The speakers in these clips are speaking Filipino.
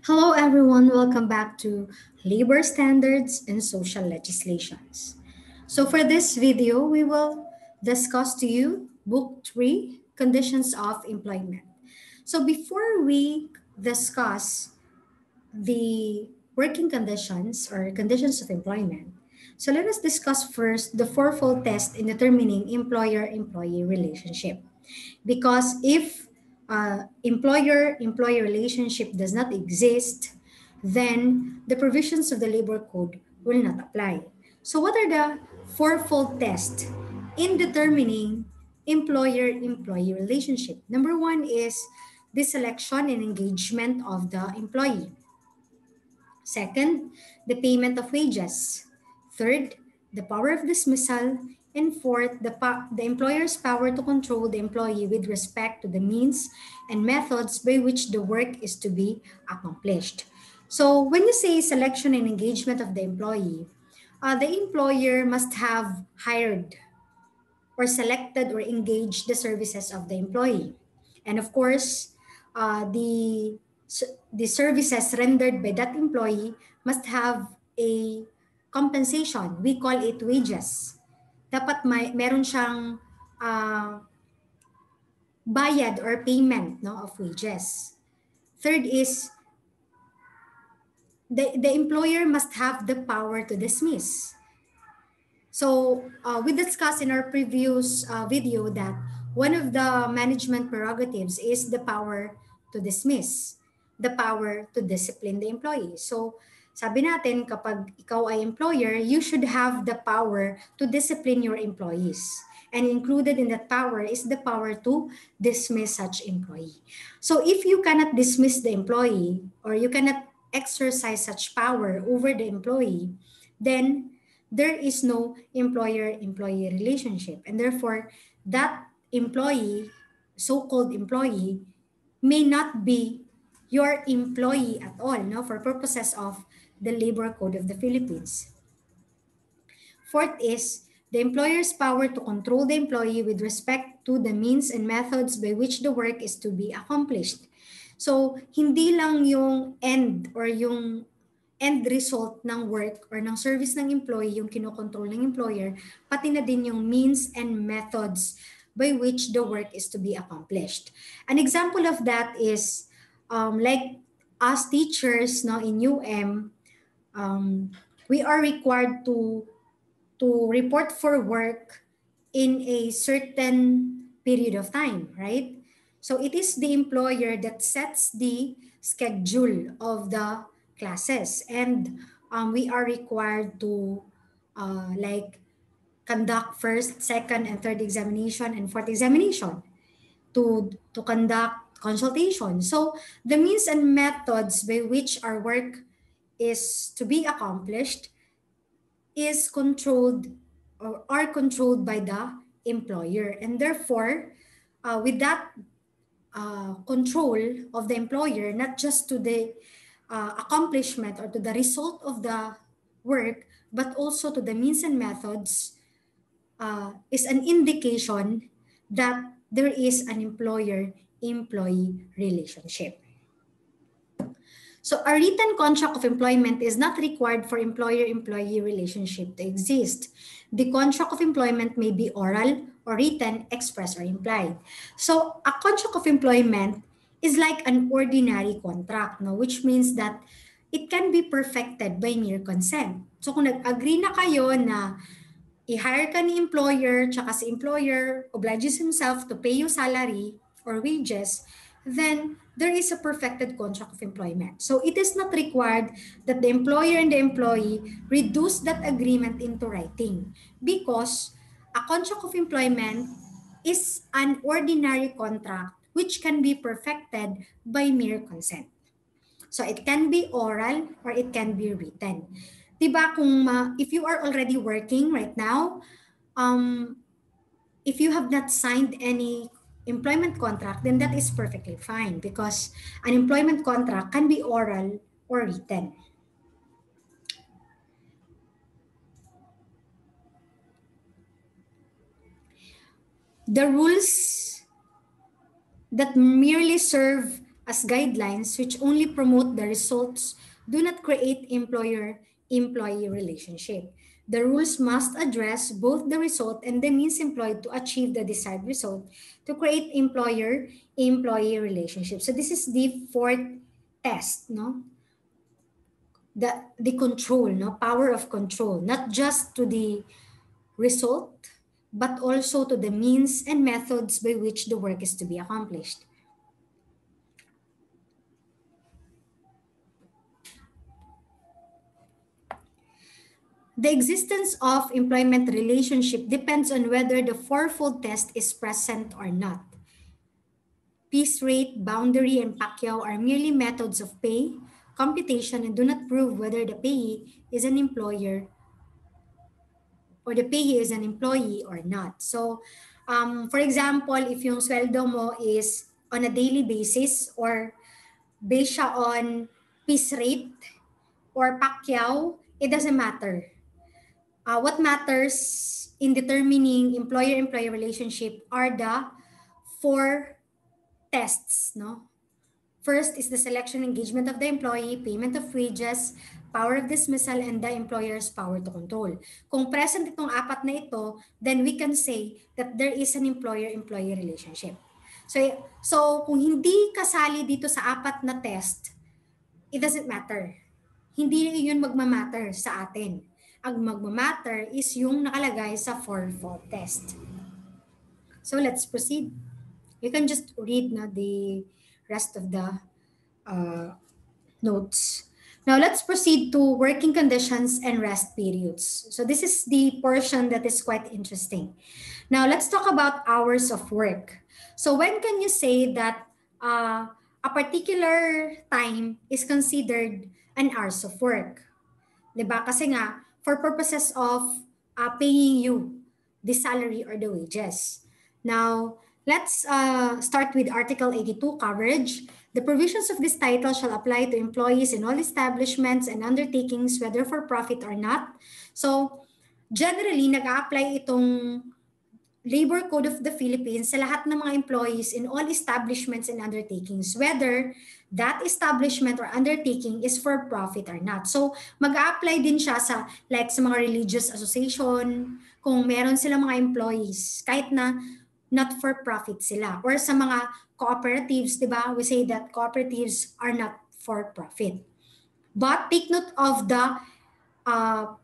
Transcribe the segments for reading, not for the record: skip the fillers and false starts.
Hello, everyone. Welcome back to Labor Standards and Social Legislations. So, for this video, we will discuss to you Book 3 Conditions of Employment. So, before we discuss the working conditions or conditions of employment, so let us discuss first the fourfold test in determining employer-employee relationship. Because if employer-employee relationship does not exist, then the provisions of the labor code will not apply. So what are the fourfold tests in determining employer-employee relationship? Number one is the selection and engagement of the employee. Second, the payment of wages. Third, the power of dismissal. And fourth, the employer's power to control the employee with respect to the means and methods by which the work is to be accomplished. So when you say selection and engagement of the employer must have hired or selected or engaged the services of the employee. And of course, the services rendered by that employee must have a compensation. We call it wages. Dapat meron siyang bayad or payment of wages. Third is the employer must have the power to dismiss. So we discussed in our previous video that one of the management prerogatives is the power to dismiss, the power to discipline the employee. So sabi natin, kapag ikaw ay employer, you should have the power to discipline your employees. And included in that power is the power to dismiss such employee. So if you cannot dismiss the employee or you cannot exercise such power over the employee, then there is no employer-employee relationship. And therefore, that employee, so-called employee, may not be your employee at all, for purposes of the Labor Code of the Philippines. Fourth is the employer's power to control the employee with respect to the means and methods by which the work is to be accomplished. So, hindi lang yung end or yung end result ng work or ng service ng employee yung kinokontrol ng employer, pati na din yung means and methods by which the work is to be accomplished. An example of that is like us teachers in UM, we are required to report for work in a certain period of time, right? So it is the employer that sets the schedule of the classes, and we are required to conduct first, second, and third examination and fourth examination to conduct consultation. So the means and methods by which our work is to be accomplished is controlled or are controlled by the employer. And therefore, with that control of the employer, not just to the accomplishment or to the result of the work, but also to the means and methods, is an indication that there is an employer-employee relationship. So a written contract of employment is not required for employer-employee relationship to exist. The contract of employment may be oral or written, express or implied. So a contract of employment is like an ordinary contract, which means that it can be perfected by mere consent. So kung nag-agree na kayo na i-hire ka ni employer, tsaka si employer obliges himself to pay you salary or wages, then there is a perfected contract of employment. So it is not required that the employer and the employee reduce that agreement into writing, because a contract of employment is an ordinary contract which can be perfected by mere consent. So it can be oral or it can be written. Diba if you are already working right now, if you have not signed any employment contract, then that is perfectly fine, because an employment contract can be oral or written. The rules that merely serve as guidelines which only promote the results, do not create employer-employee relationship. The rules must address both the result and the means employed to achieve the desired result to create employer-employee relationship. So this is the fourth test, no? The control, no? Power of control, not just to the result, but also to the means and methods by which the work is to be accomplished. The existence of employment relationship depends on whether the fourfold test is present or not. Piece rate, boundary, and Pacquiao are merely methods of pay, computation, and do not prove whether the payee is an employer or the payee is an employee or not. So, for example, if yung sweldo mo is on a daily basis or based siya on piece rate or Pacquiao, it doesn't matter. What matters in determining employer-employee relationship are the four tests, no? First is the selection engagement of the employee, payment of wages, power of dismissal, and the employer's power to control. Kung present itong apat na ito, then we can say that there is an employer-employee relationship. So kung hindi kasali dito sa apat na test, it doesn't matter. Hindi yun magmamatter sa atin. Ang magmamatter is yung nakalagay sa fourfold test. So let's proceed. You can just read na the rest of the notes. Now let's proceed to working conditions and rest periods. So this is the portion that is quite interesting. Now let's talk about hours of work. So when can you say that a particular time is considered an hours of work? Diba? Kasi nga, for purposes of paying you the salary or the wages. Now, let's start with Article 82, coverage. The provisions of this title shall apply to employees in all establishments and undertakings, whether for profit or not. So, generally, nag-a-apply itong Labor Code of the Philippines sa lahat ng mga employees in all establishments and undertakings, whether that establishment or undertaking is for profit or not. So, mag-a-apply din siya sa mga religious association, kung meron silang mga employees, kahit na not for profit sila. Or sa mga cooperatives, di ba? We say that cooperatives are not for profit. But take note of the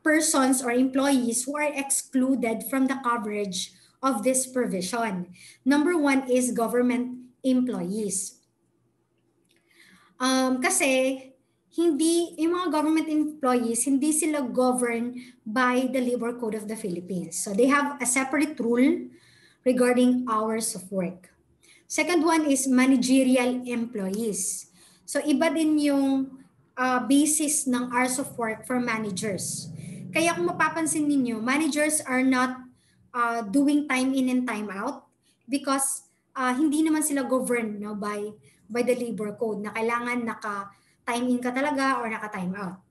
persons or employees who are excluded from the coverage of this provision. Number one is government employees. Kasi hindi, yung mga government employees, hindi sila governed by the Labor Code of the Philippines. So they have a separate rule regarding hours of work. Second one is managerial employees. So iba din yung basis ng hours of work for managers. Kaya kung mapapansin ninyo, managers are not doing time in and time out because hindi naman sila governed, no, by the labor code na kailangan naka-time in ka talaga or naka-time out.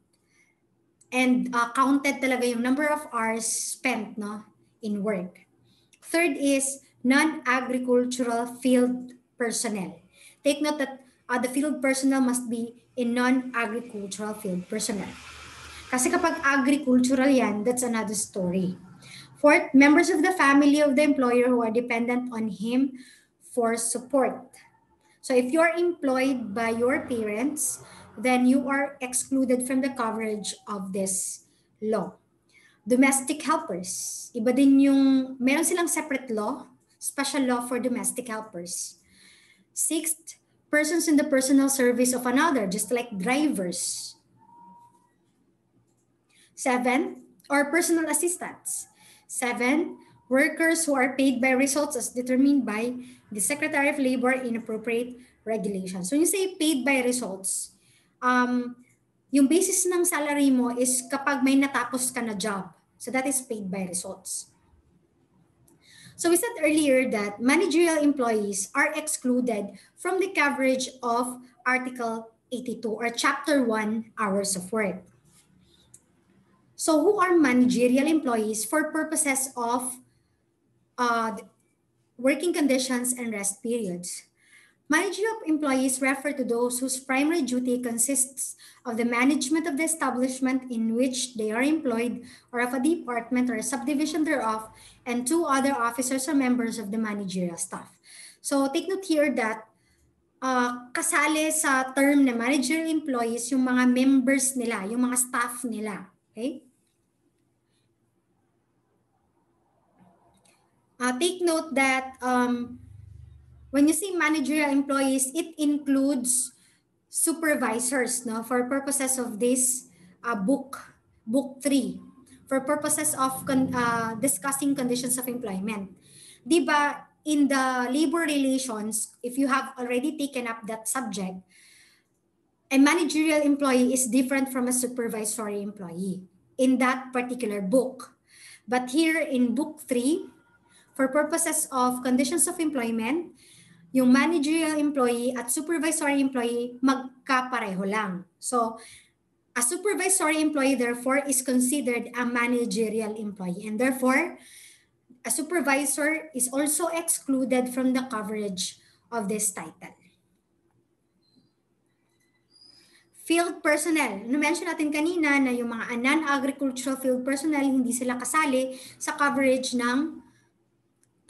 And counted talaga yung number of hours spent, no, in work. Third is non-agricultural field personnel. Take note that the field personnel must be in non-agricultural field personnel. Kasi kapag agricultural yan, that's another story. Fourth, members of the family of the employer who are dependent on him for support. So if you're employed by your parents, then you are excluded from the coverage of this law. Domestic helpers. Iba din yung, meron silang separate law, special law for domestic helpers. Sixth, persons in the personal service of another, just like drivers. Seven, or personal assistants. Seven, workers who are paid by results as determined by the Secretary of Labor in appropriate regulations. So when you say paid by results, yung basis ng salary mo is kapag may natapos ka na job. So that is paid by results. So we said earlier that managerial employees are excluded from the coverage of Article 82 or Chapter 1, hours of work. So who are managerial employees for purposes of working conditions and rest periods? Managerial employees refer to those whose primary duty consists of the management of the establishment in which they are employed or of a department or a subdivision thereof, and two other officers or members of the managerial staff. So take note here that kasali sa term na managerial employees yung mga members nila, yung mga staff nila. Okay? Take note that when you say managerial employees, it includes supervisors, no, for purposes of this book 3, for purposes of discussing conditions of employment. Diba, in the labor relations, if you have already taken up that subject, a managerial employee is different from a supervisory employee in that particular book. But here in book 3, for purposes of conditions of employment, yung managerial employee at supervisory employee magkapareho lang. So, a supervisory employee therefore is considered a managerial employee, and therefore, a supervisor is also excluded from the coverage of this title. Field personnel. Na-mention natin kanina na yung mga non-agricultural field personnel, hindi sila kasali sa coverage ng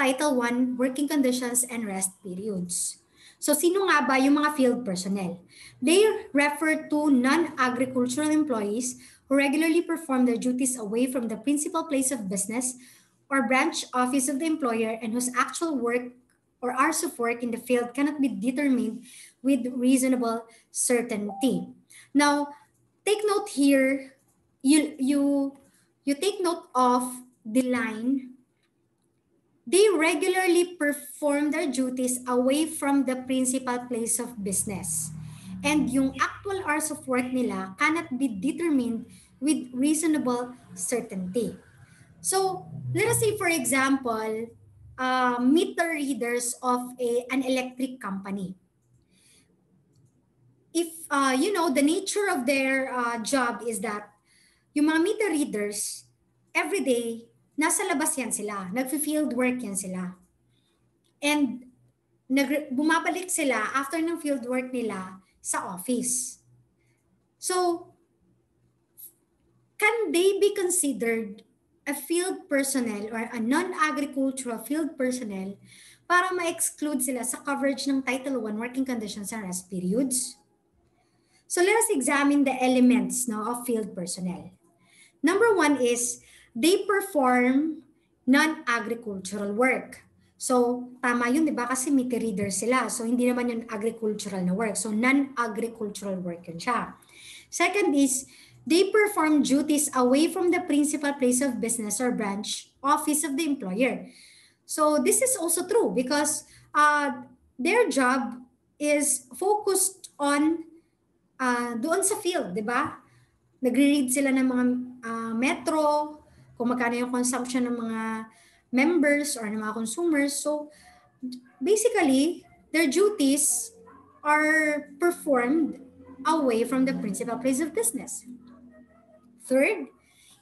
Title 1, Working Conditions and Rest Periods. So sino nga ba yung mga field personnel? They refer to non-agricultural employees who regularly perform their duties away from the principal place of business or branch office of the employer and whose actual work or hours of work in the field cannot be determined with reasonable certainty. Now, take note here, you take note of the line, they regularly perform their duties away from the principal place of business. And yung actual hours of work nila cannot be determined with reasonable certainty. So, let us say, for example, meter readers of an electric company. If, the nature of their job is that yung mga meter readers, every day, nasa labas yan sila, nag-field work yan sila. And bumabalik sila after ng field work nila sa office. So, can they be considered a field personnel or a non-agricultural field personnel para ma-exclude sila sa coverage ng Title 1 Working Conditions and Rest Periods? So, let us examine the elements of field personnel. Number 1 is they perform non-agricultural work. So, tama yun, di ba? Kasi meter reader sila. So, hindi naman yun agricultural na work. So, non-agricultural work yun siya. Second is, they perform duties away from the principal place of business or branch office of the employer. So, this is also true because their job is focused on doon sa field, di ba? Nagre-read sila ng mga metro, kung magkano yung consumption ng mga members or ng mga consumers. So, basically, their duties are performed away from the principal place of business. Third,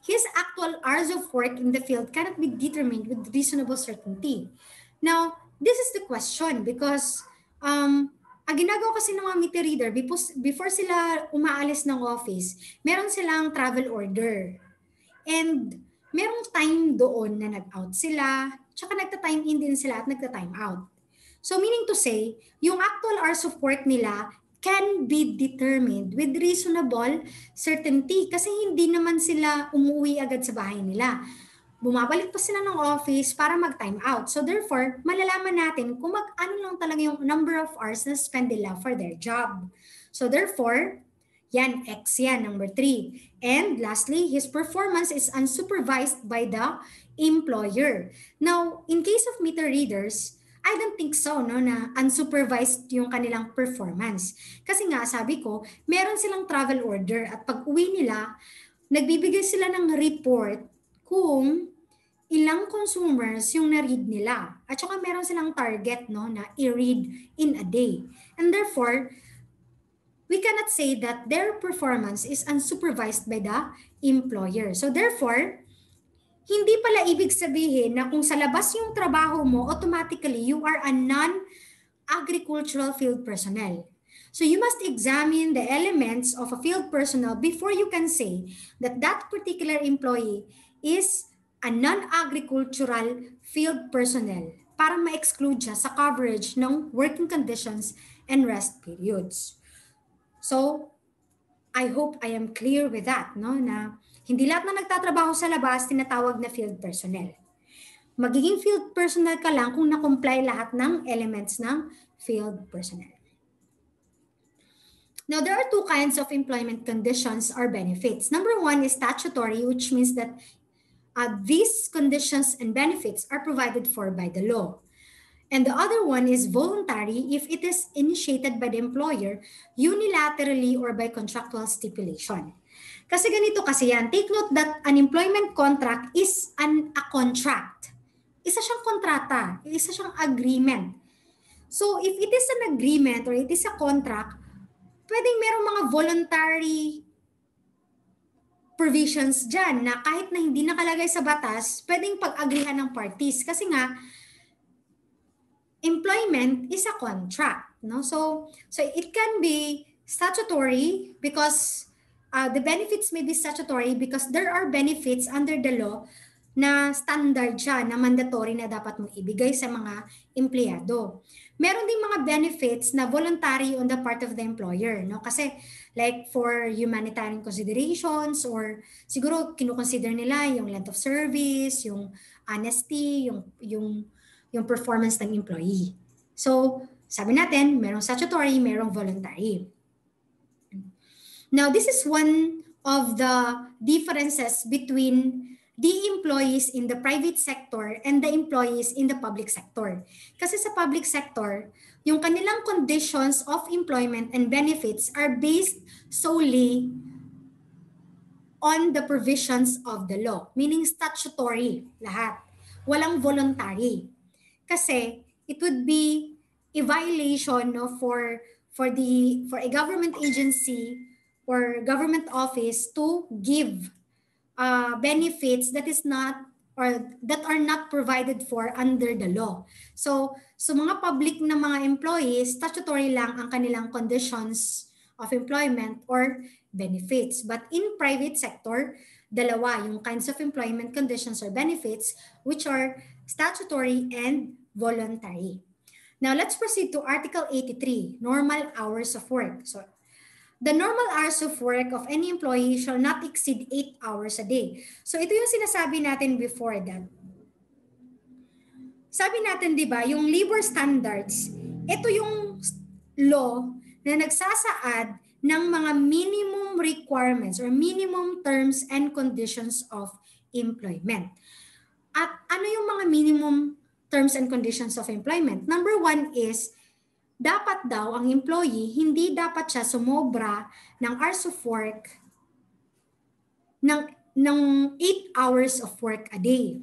his actual hours of work in the field cannot be determined with reasonable certainty. Now, this is the question because ang ginagawa kasi ng mga meter reader, before sila umaalis ng office, meron silang travel order. And merong time doon na nag-out sila, tsaka nagta-time in din sila at nagta-time out. So meaning to say, yung actual hours of work nila can be determined with reasonable certainty kasi hindi naman sila umuwi agad sa bahay nila. Bumabalik pa sila ng office para mag-time out. So therefore, malalaman natin kung ano lang talaga yung number of hours na spend nila for their job. So therefore, yan, X yan, number 3. And lastly, his performance is unsupervised by the employer. Now, in case of meter readers, I don't think so, no, na unsupervised yung kanilang performance. Kasi nga, sabi ko, meron silang travel order at pag uwi nila, nagbibigay sila ng report kung ilang consumers yung na-read nila. At saka meron silang target, no, na i-read in a day. And therefore, we cannot say that their performance is unsupervised by the employer. So therefore, hindi pala ibig sabihin na kung sa labas yung trabaho mo, automatically you are a agricultural field personnel. So you must examine the elements of a field personnel before you can say that that particular employee is a non-agricultural field personnel para ma-exclude siya sa coverage ng working conditions and rest periods. So, I hope I am clear with that, no? Na hindi lahat na nagtatrabaho sa labas tinatawag na field personnel. Magiging field personnel ka lang kung na-comply lahat ng elements ng field personnel. Now, there are two kinds of employment conditions or benefits. Number one is statutory, which means that these conditions and benefits are provided for by the law. And the other one is voluntary if it is initiated by the employer unilaterally or by contractual stipulation. Kasi ganito kasi yan. Take note that an employment contract is a contract. Isa siyang kontrata. Isa siyang agreement. So if it is an agreement or it is a contract, pwedeng merong mga voluntary provisions dyan na kahit na hindi nakalagay sa batas, pwedeng pag-agrihan ng parties. Kasi nga, employment is a contract, no? So it can be statutory because the benefits may be statutory because there are benefits under the law na standard siya, na mandatory na dapat mong ibigay sa mga empleyado. Meron ding mga benefits na voluntary on the part of the employer, no? Kasi like for humanitarian considerations or siguro kinukonsider nila yung length of service, yung honesty, yung performance ng employee. So, sabi natin, merong statutory, merong voluntary. Now, this is one of the differences between the employees in the private sector and the employees in the public sector. Kasi sa public sector, yung kanilang conditions of employment and benefits are based solely on the provisions of the law, meaning statutory lahat. Walang voluntary. Kasi it would be a violation, no, for a government agency or government office to give benefits that is not or that are not provided for under the law. So mga public na mga employees, statutory lang ang kanilang conditions of employment or benefits. But in private sector, dalawa yung kinds of employment conditions or benefits which are statutory and voluntary. Now, let's proceed to Article 83, normal hours of work. So, the normal hours of work of any employee shall not exceed 8 hours a day. So, ito yung sinasabi natin before that. Sabi natin, di ba, yung labor standards, ito yung law na nagsasaad ng mga minimum requirements or minimum terms and conditions of employment. At ano yung mga minimum terms and conditions of employment? Number one is, dapat daw ang employee, hindi dapat siya sumobra ng hours of work ng 8 hours of work a day.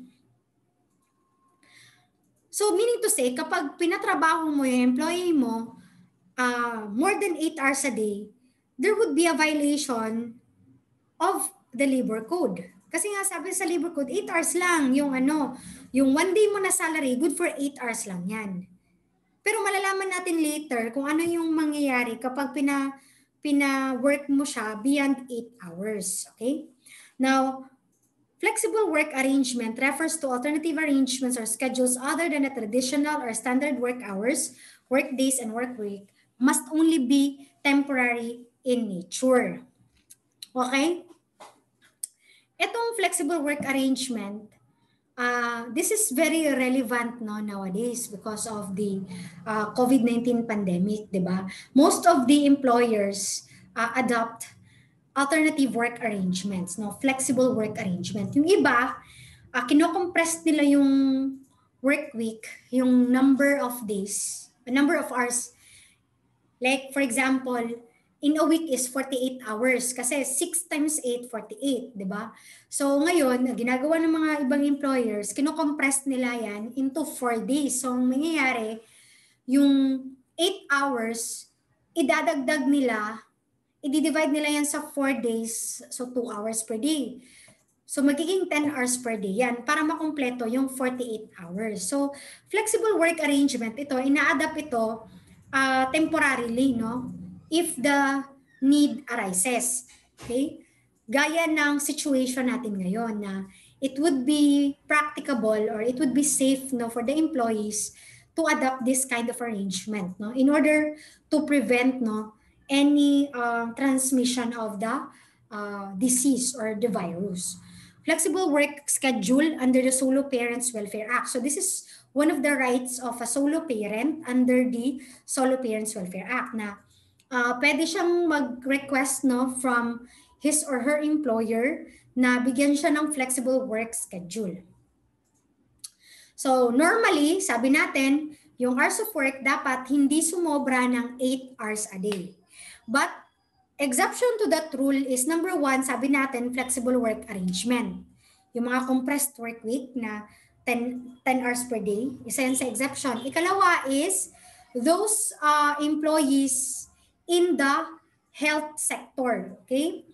So meaning to say, kapag pinatrabaho mo yung employee mo more than 8 hours a day, there would be a violation of the labor code. Kasi nga sabi sa labor code, 8 hours lang yung yung 1 day mo na salary, good for 8 hours lang yan. Pero malalaman natin later kung ano yung mangyayari kapag pina-work mo siya beyond 8 hours. Okay? Now, flexible work arrangement refers to alternative arrangements or schedules other than the traditional or standard work hours, work days, and work week must only be temporary in nature. Okay? Itong flexible work arrangement, this is very relevant nowadays because of the COVID-19 pandemic, di ba? Most of the employers adopt alternative work arrangements, flexible work arrangement. Yung iba, kino-compress nila yung work week, yung number of days, number of hours. Like for example, in a week is 48 hours kasi 6 times 8, 48, di ba? So ngayon, ginagawa ng mga ibang employers, kino-compress nila yan into 4 days. So ang mangyayari, yung 8 hours, i-divide nila yan sa 4 days, so 2 hours per day. So magiging 10 hours per day yan para makumpleto yung 48 hours. So flexible work arrangement ito, ina-adapt ito temporarily, no? If the need arises. Okay? Gaya ng situation natin ngayon na it would be practicable or it would be safe, no, for the employees to adopt this kind of arrangement, no, in order to prevent, no, any transmission of the disease or the virus. Flexible work schedule under the Solo Parents Welfare Act. So this is one of the rights of a solo parent under the Solo Parents Welfare Act na pwede siyang mag-request, no, from his or her employer na bigyan siya ng flexible work schedule. So normally, sabi natin, yung hours of work dapat hindi sumobra ng 8 hours a day. But exception to that rule is number 1, sabi natin, flexible work arrangement. Yung mga compressed work week na 10 hours per day, isa yan sa exception. Ikalawa is those employees in the health sector, okay?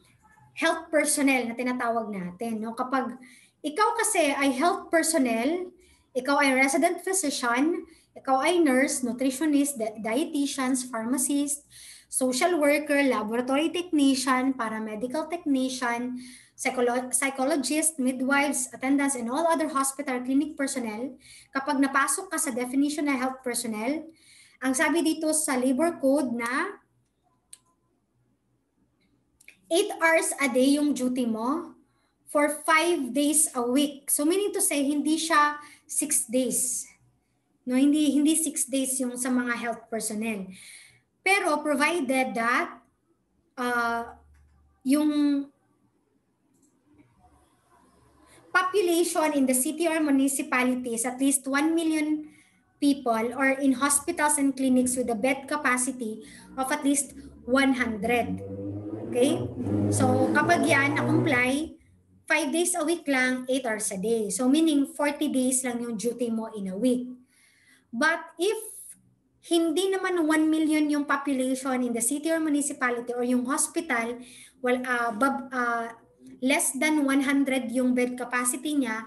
Health personnel na tinatawag natin, no? Kapag ikaw kasi ay health personnel, ikaw ay resident physician, ikaw ay nurse, nutritionist, dietitians, pharmacist, social worker, laboratory technician, paramedical technician, psychologist, midwives, attendants, and all other hospital clinic personnel, kapag napasok ka sa definition na health personnel, ang sabi dito sa labor code na 8 hours a day yung duty mo for 5 days a week. So meaning to say, hindi siya 6 days. No, hindi 6 days yung sa mga health personnel. Pero provided that yung population in the city or municipality is at least 1 million people or in hospitals and clinics with a bed capacity of at least 100. Okay? So kapag yan na-comply, 5 days a week lang, 8 hours a day. So meaning 40 days lang yung duty mo in a week. But if hindi naman 1 million yung population in the city or municipality or yung hospital, well, less than 100 yung bed capacity niya,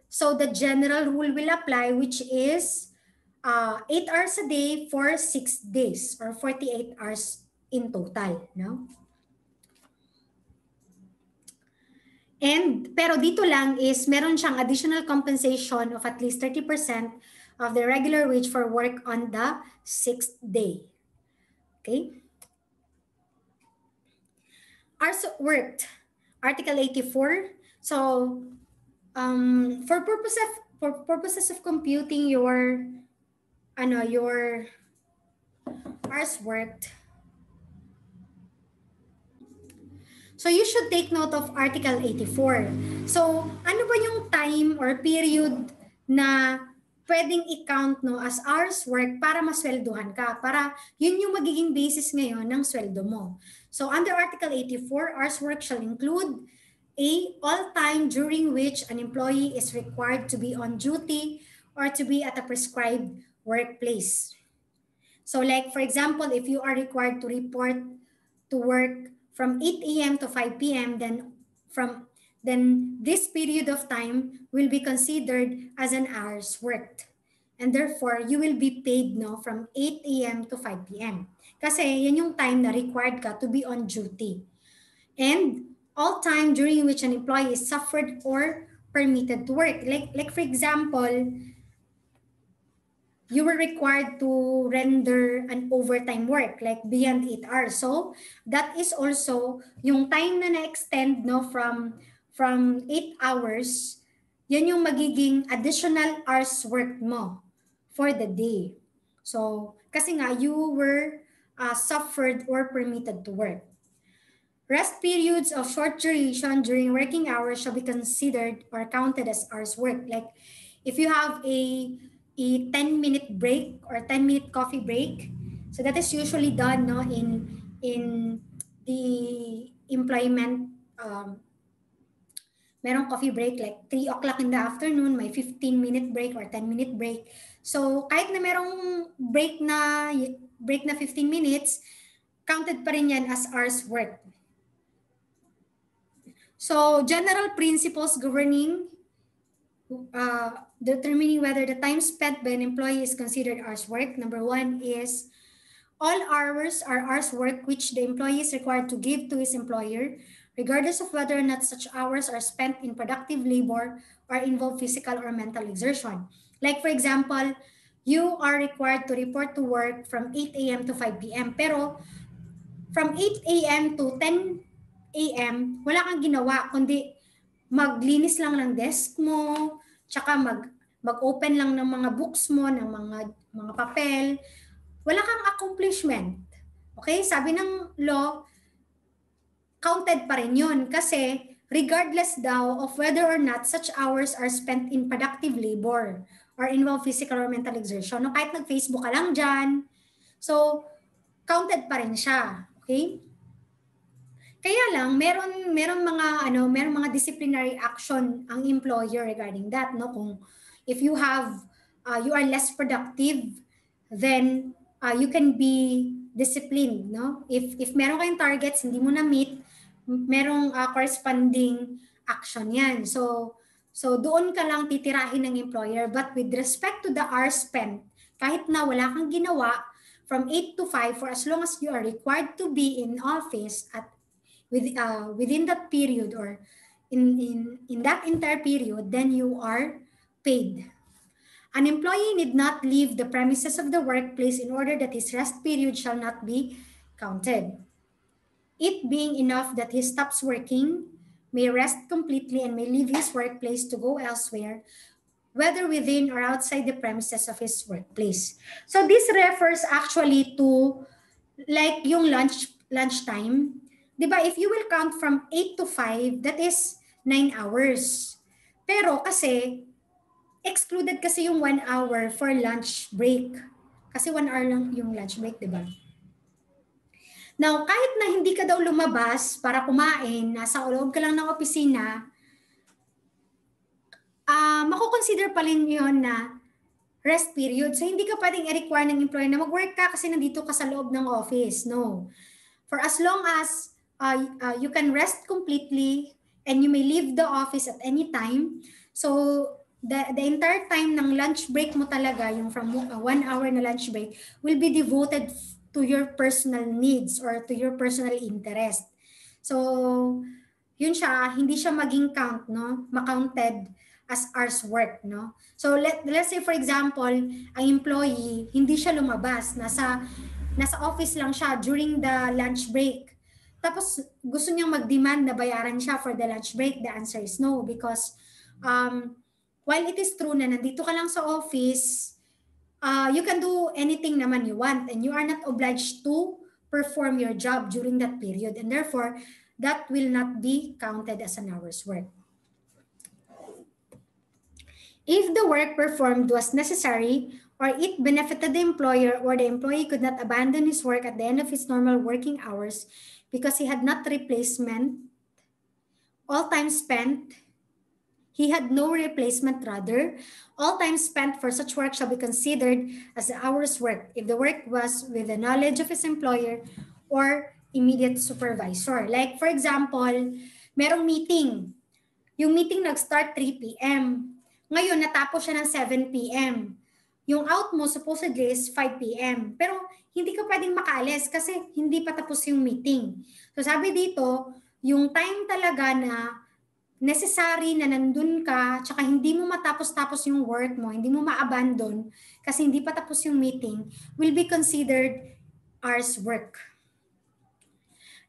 so the general rule will apply, which is 8 hours a day for 6 days or 48 hours in total, no? And pero dito lang is meron siyang additional compensation of at least 30% of the regular wage for work on the 6th day. Okay? Hours worked, Article 84. So for purposes of computing your hours worked, so you should take note of Article 84. So ano ba yung time or period na pwedeng i-count, no, as hours work para masweldohan ka, para yun yung magiging basis ngayon ng sweldo mo. So under Article 84, hours work shall include all time during which an employee is required to be on duty or to be at a prescribed workplace. So like for example, if you are required to report to work from 8 a.m. to 5 p.m., then this period of time will be considered as an hours worked. And therefore, you will be paid, no, from 8 a.m. to 5 p.m. Kasi yan yung time na required ka to be on duty. And all time during which an employee is suffered or permitted to work. Like for example, you were required to render an overtime work like beyond 8 hours. So that is also yung time na na-extend, no, from 8 hours, yan yung magiging additional hours work mo for the day. So kasi nga you were suffered or permitted to work. Rest periods of short duration during working hours shall be considered or counted as hours work. Like if you have a 10-minute break or 10-minute coffee break. So that is usually done, no, in the employment. Merong coffee break like 3 o'clock in the afternoon, may 15-minute break or 10-minute break. So kahit na merong break na 15 minutes, counted pa rin yan as hours work. So general principles governing determining whether the time spent by an employee is considered hours work. Number one is all hours are hours work which the employee is required to give to his employer, regardless of whether or not such hours are spent in productive labor or involve physical or mental exertion. Like for example, you are required to report to work from 8 a.m. to 5 p.m. Pero from 8 a.m. to 10 a.m., wala kang ginawa, kundi maglinis lang ng desk mo, tsaka mag-open lang ng mga books mo, ng mga papel. Wala kang accomplishment. Okay? Sabi ng law, counted pa rin yun kasi regardless daw of whether or not such hours are spent in productive labor or involve physical or mental exertion. No, kahit nag-Facebook ka lang dyan, so counted pa rin siya. Okay? Kaya lang merong mga disciplinary action ang employer regarding that, no? Kung if you are less productive, then you can be disciplined, no? If meron kayong targets hindi mo na meet, merong corresponding action 'yan. So doon ka lang titirahin ng employer, but with respect to the hours spent, kahit na wala kang ginawa from 8 to 5 for as long as you are required to be in office at within that period or in that entire period, then you are paid. An employee need not leave the premises of the workplace in order that his rest period shall not be counted. It being enough that he stops working, may rest completely, and may leave his workplace to go elsewhere, whether within or outside the premises of his workplace. So this refers actually to like yung lunchtime. Diba, if you will count from 8 to 5, that is 9 hours. Pero kasi, excluded kasi yung 1 hour for lunch break. Kasi 1 hour lang yung lunch break, diba? Now, kahit na hindi ka daw lumabas para kumain, nasa loob ka lang ng opisina, mako-consider pa rin yun na rest period. So, hindi ka pwedeng i-require ng employer na mag-work ka kasi nandito ka sa loob ng office. No. For as long as you can rest completely and you may leave the office at any time. So, the entire time ng lunch break mo talaga, yung from 1 hour na lunch break, will be devoted to your personal needs or to your personal interest. So, yun siya, hindi siya maging count, no? Ma-counted as hours work, no? So, let's say for example, ang employee, hindi siya lumabas, nasa office lang siya during the lunch break. Tapos gusto niyang mag-demand na bayaran siya for the lunch break. The answer is no, because while it is true na nandito ka lang sa office, you can do anything naman you want and you are not obliged to perform your job during that period, and therefore that will not be counted as an hour's work. If the work performed was necessary or it benefited the employer or the employee could not abandon his work at the end of his normal working hours because he had not replacement, all time spent, he had no replacement rather, all time spent for such work shall be considered as the hour's work if the work was with the knowledge of his employer or immediate supervisor. Like for example, merong meeting. Yung meeting nag-start 3 p.m. Ngayon, natapos siya ng 7 p.m. Yung out mo supposedly is 5 p.m. Pero hindi ka pwedeng makaalis kasi hindi pa tapos yung meeting. So sabi dito, yung time talaga na necessary na nandun ka, tsaka hindi mo matapos-tapos yung work mo, hindi mo ma-abandon kasi hindi pa tapos yung meeting, will be considered hours work.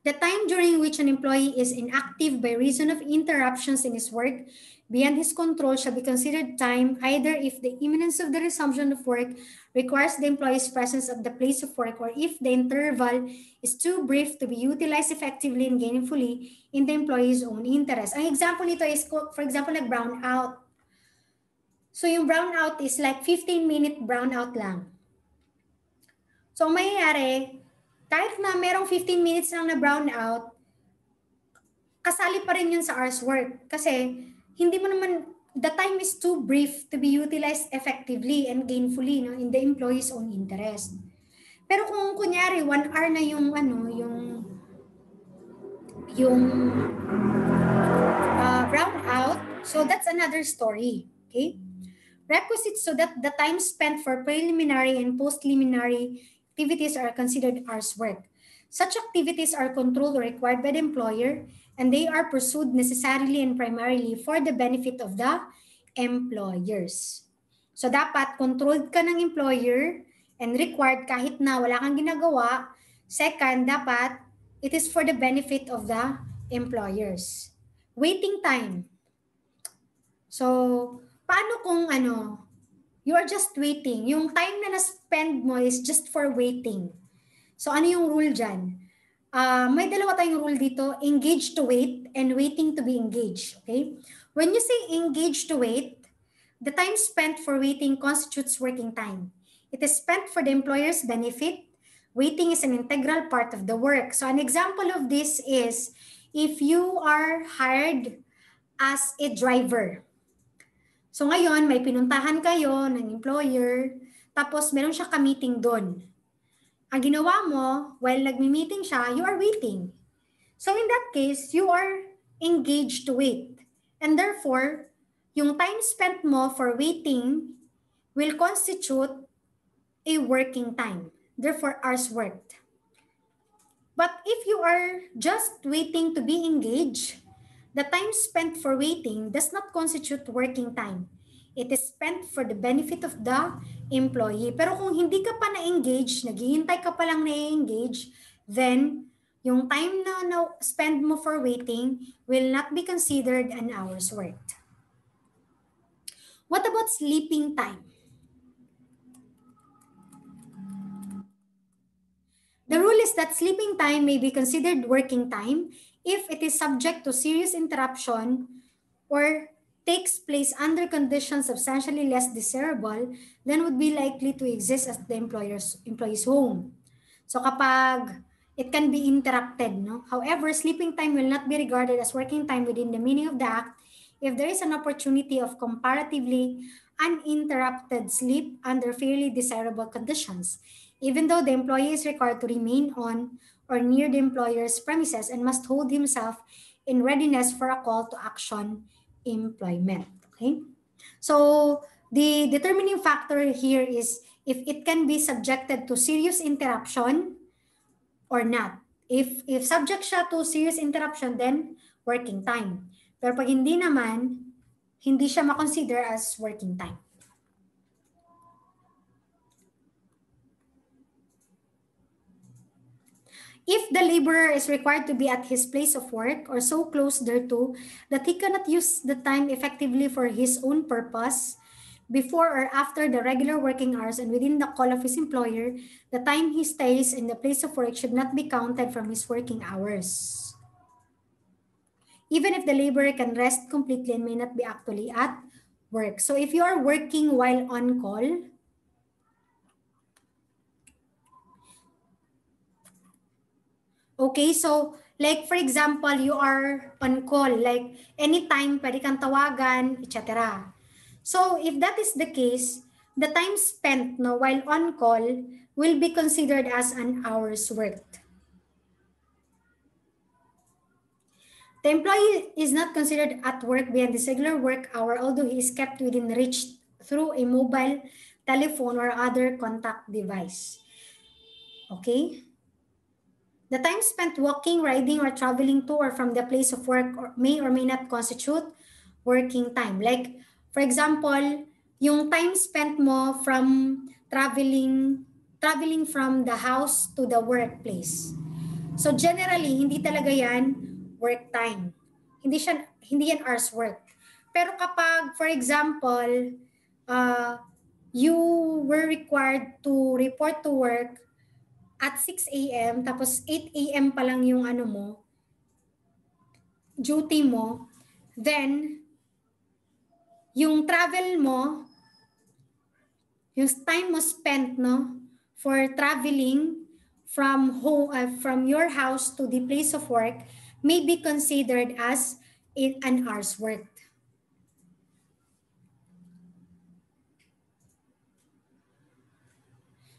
The time during which an employee is inactive by reason of interruptions in his work beyond his control shall be considered time either if the imminence of the resumption of work requires the employee's presence at the place of work or if the interval is too brief to be utilized effectively and gainfully in the employee's own interest. Ang example nito is, for example, nag-brown out. So yung brown out is like 15-minute brown out lang. So ang mayayari, kahit na merong 15 minutes lang na brown out, kasali pa rin yun sa hours work. Kasi hindi mo naman, the time is too brief to be utilized effectively and gainfully, no, in the employee's own interest. Pero kung kunyari 1 hour na yung brownout, so that's another story. Okay. Requisites so that the time spent for preliminary and post-preliminary activities are considered as work. Such activities are controlled or required by the employer, and they are pursued necessarily and primarily for the benefit of the employers. So dapat controlled ka ng employer and required kahit na wala kang ginagawa. Second, dapat it is for the benefit of the employers. Waiting time. So, paano kung you are just waiting? Yung time na na-spend mo is just for waiting. So, ano yung rule dyan? May dalawa tayong rule dito, engage to wait and waiting to be engaged. Okay? When you say engage to wait, the time spent for waiting constitutes working time. It is spent for the employer's benefit. Waiting is an integral part of the work. So an example of this is if you are hired as a driver. So ngayon, may pinuntahan kayo ng employer, tapos meron siya ka-meeting doon. Ang ginawa mo, while nagmi-meeting siya, you are waiting. So in that case, you are engaged to wait. And therefore, yung time spent mo for waiting will constitute a working time. Therefore, hours worked. But if you are just waiting to be engaged, the time spent for waiting does not constitute working time. It is spent for the benefit of the employee. Pero kung hindi ka pa na-engage, naghihintay ka pa lang na-engage, then yung time na spend mo for waiting will not be considered an hour's worked. What about sleeping time? The rule is that sleeping time may be considered working time if it is subject to serious interruption or takes place under conditions substantially less desirable than would be likely to exist at the employee's home. So kapag it can be interrupted, no? However, sleeping time will not be regarded as working time within the meaning of the act if there is an opportunity of comparatively uninterrupted sleep under fairly desirable conditions, even though the employee is required to remain on or near the employer's premises and must hold himself in readiness for a call to action employment. Okay, so the determining factor here is if it can be subjected to serious interruption or not. If subject siya to serious interruption, then working time. Pero pag hindi naman, hindi siya makonsider as working time. If the laborer is required to be at his place of work or so close thereto that he cannot use the time effectively for his own purpose, before or after the regular working hours and within the call of his employer, the time he stays in the place of work should not be counted from his working hours. Even if the laborer can rest completely and may not be actually at work. So if you are working while on call, okay, so like for example, you are on call, like anytime pwede kang tawagan, etc. So if that is the case, the time spent while on call will be considered as an hour's worked. The employee is not considered at work beyond the regular work hour, although he is kept within reach through a mobile telephone or other contact device. Okay? The time spent walking, riding, or traveling to or from the place of work may or may not constitute working time. Like, for example, yung time spent mo from traveling from the house to the workplace. So generally, hindi talaga yan work time. Hindi yan hours work. Pero kapag, for example, you were required to report to work at 6 a.m. tapos 8 a.m. pa lang yung duty mo, then yung travel mo, yung time mo spent for traveling from home, from your house to the place of work may be considered as an hour's work.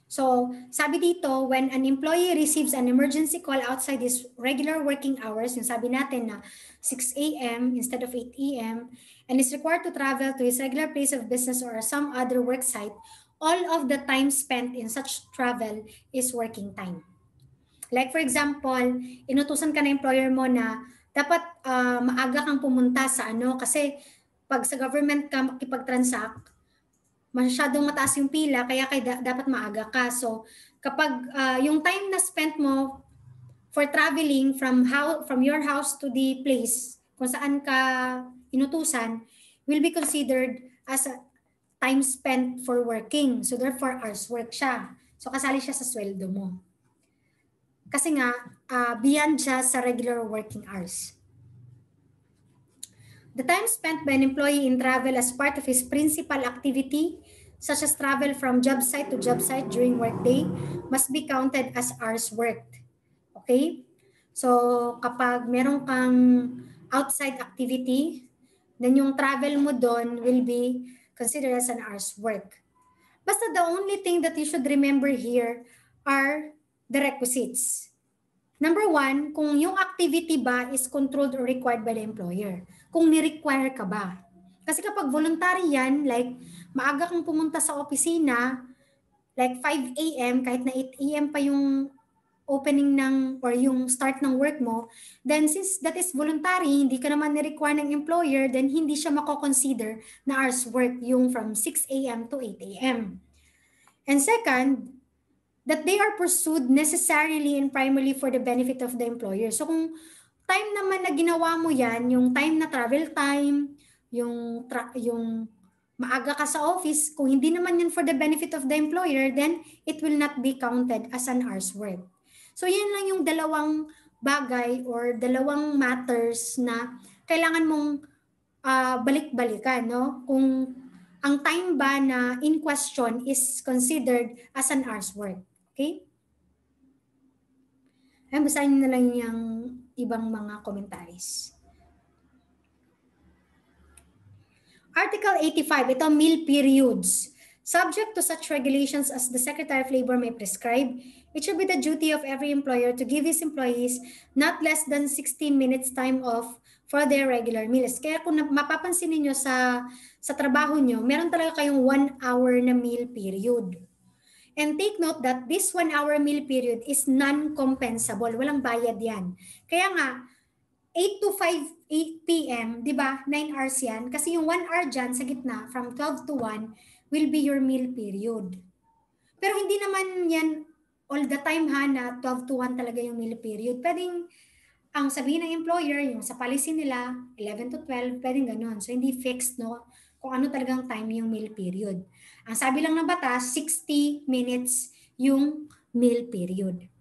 So, sabi dito, when an employee receives an emergency call outside his regular working hours, yung sabi natin na 6 a.m. instead of 8 a.m., and is required to travel to his regular place of business or some other work site, all of the time spent in such travel is working time. Like for example, inutusan ka na employer mo na dapat maaga kang pumunta sa ano kasi pag sa government ka makipag-transact, masyadong mataas yung pila kaya dapat maaga ka. So kapag yung time na spent mo for traveling from your house to the place kung saan ka inutusan will be considered as a time spent for working. So therefore hours work siya. So kasali siya sa sweldo mo. Kasi nga beyond siya sa regular working hours. The time spent by an employee in travel as part of his principal activity, such as travel from job site to job site during workday, must be counted as hours worked. Okay? So, kapag meron kang outside activity, then yung travel mo doon will be considered as an hour's work. Basta the only thing that you should remember here are the requisites. Number one, kung yung activity ba is controlled or required by the employer. Kung ni-require ka ba. Kasi kapag voluntary yan, like maaga kang pumunta sa opisina, like 5 a.m., kahit na 8 a.m. pa yung opening ng or yung start ng work mo, then since that is voluntary, hindi ka naman ni-require ng employer, then hindi siya mako-consider na hours work yung from 6 a.m. to 8 a.m. And second, that they are pursued necessarily and primarily for the benefit of the employer. So kung time naman na ginawa mo yan, yung time na travel time, yung maaga ka sa office, kung hindi naman yan for the benefit of the employer, then it will not be counted as an hour's work. So yan lang yung dalawang bagay or dalawang matters na kailangan mong balik-balikan, no? Kung ang time ba na in question is considered as an hour's work. Okay? Ayan, basahin na lang yung ibang mga commentaries. Article 85, ito meal periods. Subject to such regulations as the Secretary of Labor may prescribe, it should be the duty of every employer to give his employees not less than 60 minutes time off for their regular meals. Kaya kung mapapansin niyo sa trabaho niyo, meron talaga kayong 1 hour na meal period. And take note that this 1 hour meal period is non-compensable. Walang bayad yan. Kaya nga, 8 to 5 p.m., di ba? 9 hours yan. Kasi yung 1 hour dyan sa gitna, from 12 to 1, will be your meal period. Pero hindi naman yan all the time ha, na 12 to 1 talaga yung meal period. Pwedeng, ang sabihin ng employer, yung sa policy nila, 11 to 12, pwedeng ganun. So hindi fixed, no? Kung ano talagang time yung meal period. Ang sabi lang ng batas, 60 minutes yung meal period.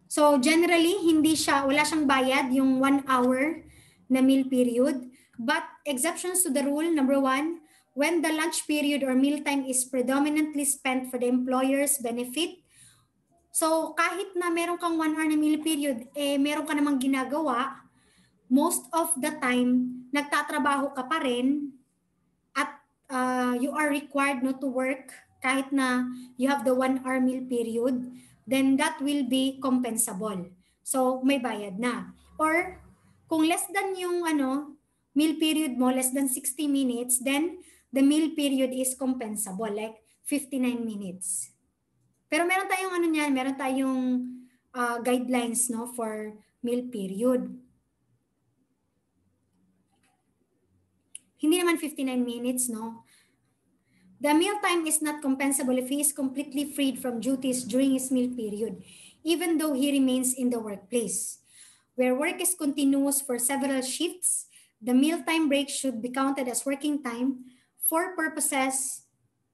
So generally, wala siyang bayad yung 1 hour na meal period. But exceptions to the rule, number 1, when the lunch period or meal time is predominantly spent for the employer's benefit. So kahit na meron kang 1 hour na meal period, meron ka namang ginagawa, most of the time, nagtatrabaho ka pa rin at you are required not to work kahit na you have the 1 hour meal period, then that will be compensable. So may bayad na. Or kung less than yung meal period mo, less than 60 minutes, then the meal period is compensable, like 59 minutes. Pero meron tayong meron tayong guidelines no for meal period. Hindi naman 59 minutes, no? The meal time is not compensable if he is completely freed from duties during his meal period, even though he remains in the workplace. Where work is continuous for several shifts, the mealtime break should be counted as working time for purposes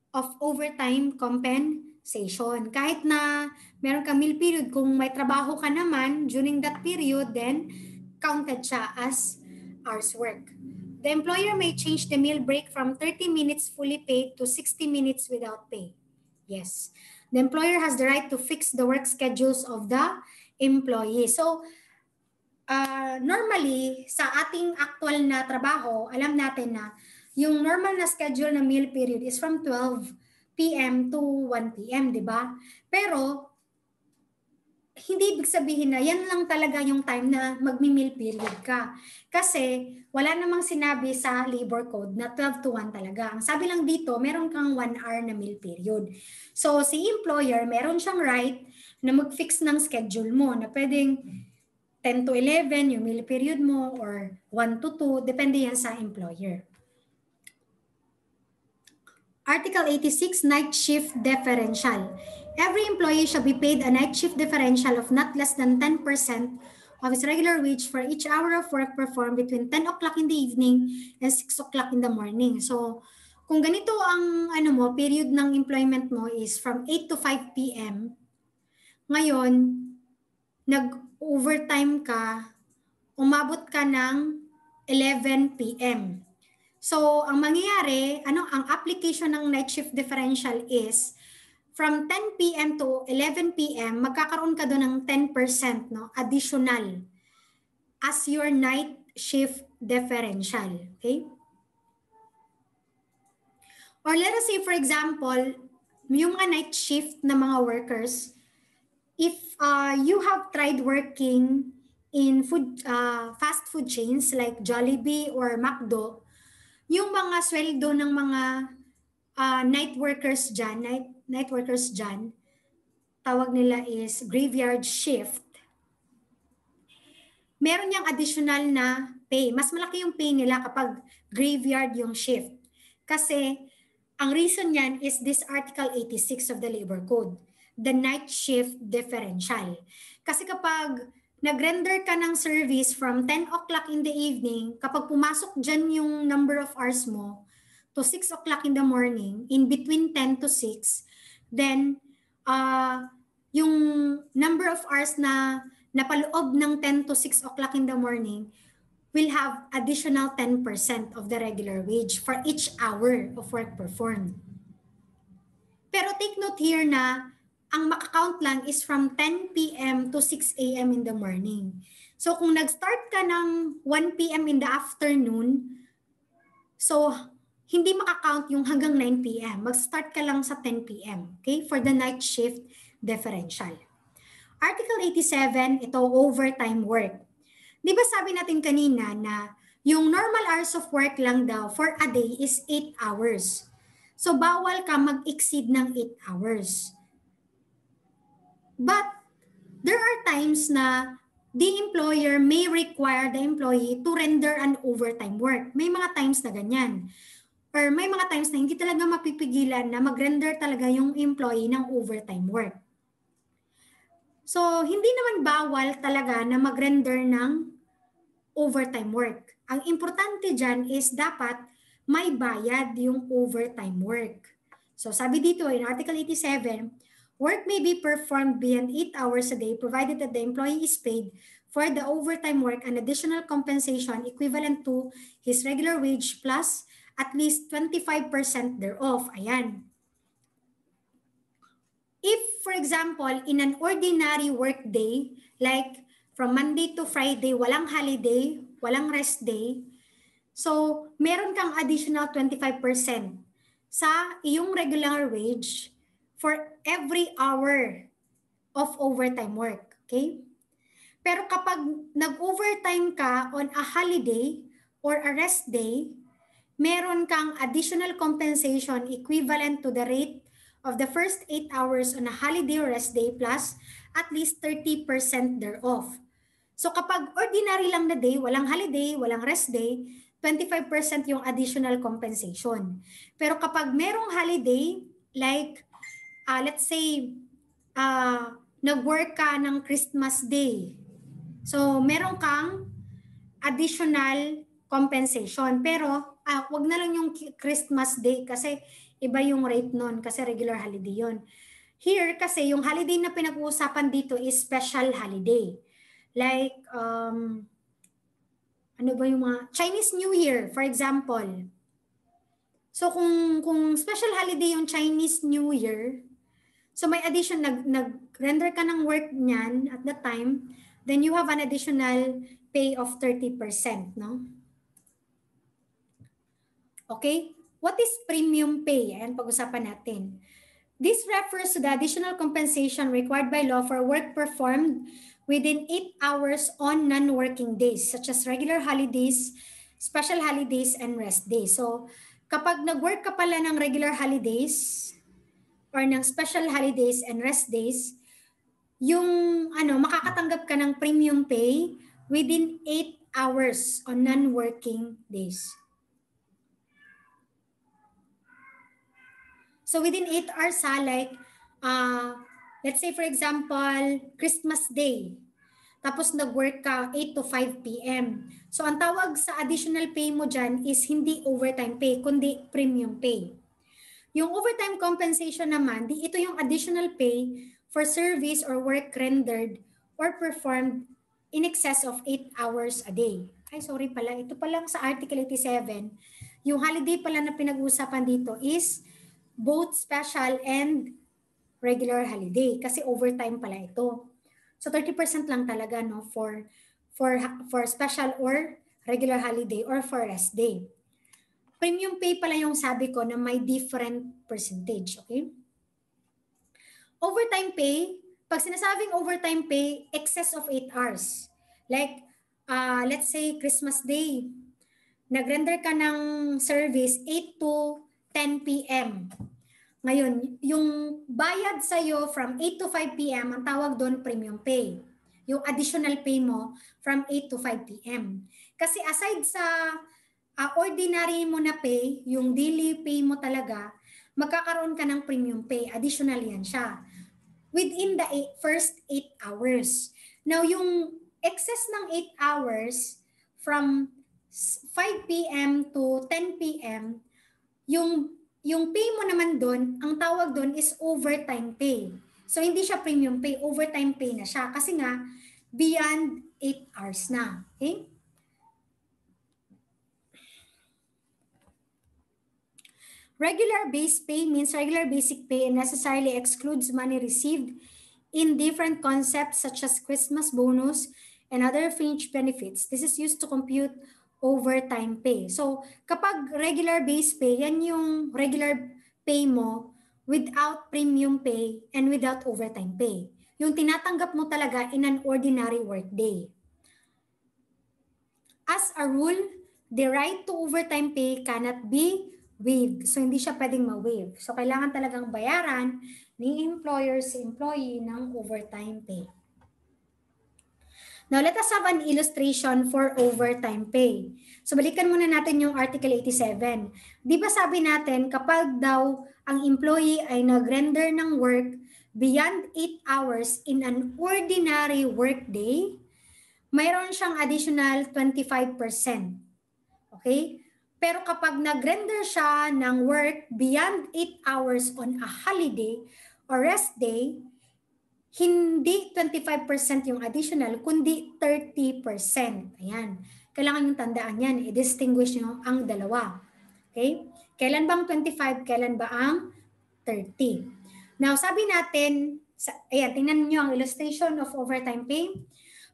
of overtime compensation. Kahit na meron ka meal period, kung may trabaho ka naman during that period, then counted siya as hours work. The employer may change the meal break from 30 minutes fully paid to 60 minutes without pay. Yes. The employer has the right to fix the work schedules of the employee. So, normally, sa ating actual na trabaho, alam natin na yung normal na schedule na meal period is from 12 p.m. to 1 p.m., di ba? Pero, hindi ibig sabihin na yan lang talaga yung time na magmi-meal period ka. Kasi wala namang sinabi sa labor code na 12 to 1 talaga. Ang sabi lang dito, meron kang 1 hour na meal period. So si employer, meron siyang right na mag-fix ng schedule mo na pwedeng 10 to 11 yung meal period mo or 1 to 2, depende yan sa employer. Article 86, night shift differential. Every employee shall be paid a night shift differential of not less than 10% of his regular wage for each hour of work performed between 10 o'clock in the evening and 6 o'clock in the morning. So, kung ganito ang period ng employment mo is from 8 to 5 p.m., ngayon, nag-overtime ka, umabot ka ng 11 p.m. So, ang mangyayari, ang application ng night shift differential is from 10 p.m. to 11 p.m., magkakaroon ka doon ng 10%, no, additional as your night shift differential. Okay? Or let us say, for example, yung mga night shift na mga workers, if you have tried working in fast food chains like Jollibee or McDo, yung mga sweldo ng mga night workers dyan, tawag nila is graveyard shift, meron niyang additional na pay. Mas malaki yung pay nila kapag graveyard yung shift. Kasi ang reason niyan is this Article 86 of the Labor Code, the night shift differential. Kasi kapag nag-render ka ng service from 10 o'clock in the evening, kapag pumasok dyan yung number of hours mo to 6 o'clock in the morning, in between 10 to 6, then yung number of hours na napaloob ng 10 to 6 o'clock in the morning will have additional 10% of the regular wage for each hour of work performed. Pero take note here na ang makakount lang is from 10 p.m. to 6 a.m. in the morning. So kung nag-start ka ng 1 p.m. in the afternoon, so hindi makakount yung hanggang 9 p.m. Mag-start ka lang sa 10 p.m. Okay? For the night shift differential. Article 87, ito overtime work. Di ba sabi natin kanina na yung normal hours of work lang daw for a day is 8 hours. So bawal ka mag-exceed ng 8 hours. But there are times na the employer may require the employee to render an overtime work. May mga times na ganyan. Or may mga times na hindi talaga mapipigilan na mag-render talaga yung employee ng overtime work. So, hindi naman bawal talaga na mag-render ng overtime work. Ang importante dyan is dapat may bayad yung overtime work. So, sabi dito in Article 87, work may be performed beyond 8 hours a day provided that the employee is paid for the overtime work an additional compensation equivalent to his regular wage plus at least 25% thereof. Ayan. If, for example, in an ordinary work day, like from Monday to Friday, walang holiday, walang rest day, so meron kang additional 25% sa iyong regular wage for every hour of overtime work. Okay? Pero kapag nag-overtime ka on a holiday or a rest day, meron kang additional compensation equivalent to the rate of the first 8 hours on a holiday or rest day plus at least 30% thereof. So kapag ordinary lang na day, walang holiday, walang rest day, 25% yung additional compensation. Pero kapag merong holiday, like let's say nag-work ka ng Christmas Day, so meron kang additional compensation. Pero wag na lang yung Christmas Day kasi iba yung rate nun kasi regular holiday yon. Here kasi yung holiday na pinag-uusapan dito is special holiday. Like ano ba yung mga Chinese New Year, for example. So kung special holiday yung Chinese New Year, so may addition, nag-render ka ng work niyan at that time, then you have an additional pay of 30%, no? Okay? What is premium pay? Ayan, pag-usapan natin. This refers to the additional compensation required by law for work performed within 8 hours on non-working days, such as regular holidays, special holidays, and rest days. So, kapag nag-work ka pala ng regular holidays or ng special holidays and rest days, yung makakatanggap ka ng premium pay within 8 hours on non-working days. So within 8 hours, like, let's say for example, Christmas Day. Tapos nag-work ka 8 to 5 p.m. So ang tawag sa additional pay mo dyan is hindi overtime pay, kundi premium pay. Yung overtime compensation naman, ito yung additional pay for service or work rendered or performed in excess of 8 hours a day. Ay, sorry pala. Ito palang sa Article 87, yung holiday pala na pinag-uusapan dito is both special and regular holiday kasi overtime pala ito. So 30% lang talaga no for special or regular holiday or for rest day. Premium pay pala yung sabi ko na may different percentage, okay? Overtime pay, pag sinasabing overtime pay, excess of 8 hours. Like, let's say Christmas Day, nag-render ka ng service 8 to 10 p.m. Ngayon, yung bayad sa'yo from 8 to 5 p.m., ang tawag doon premium pay. Yung additional pay mo from 8 to 5 p.m. Kasi aside sa ordinary mo na pay, yung daily pay mo talaga, magkakaroon ka ng premium pay. Additional yan siya. Within the first 8 hours. Now, yung excess ng 8 hours from 5 p.m. to 10 p.m., yung pay mo naman doon, ang tawag doon is overtime pay. So, hindi siya premium pay, overtime pay na siya. Kasi nga, beyond 8 hours na. Okay? Regular base pay means regular basic pay and necessarily excludes money received in different concepts such as Christmas bonus and other fringe benefits. This is used to compute overtime pay. So, kapag regular base pay, yan yung regular pay mo without premium pay and without overtime pay. Yung tinatanggap mo talaga in an ordinary work day. As a rule, the right to overtime pay cannot be waived. So, hindi siya pwedeng ma-waive. So, kailangan talagang bayaran ni employer sa employee ng overtime pay. Now, let us have an illustration for overtime pay. So, balikan muna natin yung Article 87. Di ba sabi natin, kapag daw ang employee ay nag-render ng work beyond 8 hours in an ordinary work day, mayroon siyang additional 25%. Okay? Pero kapag nag-render siya ng work beyond 8 hours on a holiday or rest day, hindi 25% yung additional, kundi 30%. Ayan. Kailangan yung tandaan yan. I-distinguish nyo ang dalawa. Okay? Kailan ba ang 25? Kailan ba ang 30? Now, sabi natin, ayan, tingnan nyo ang illustration of overtime pay.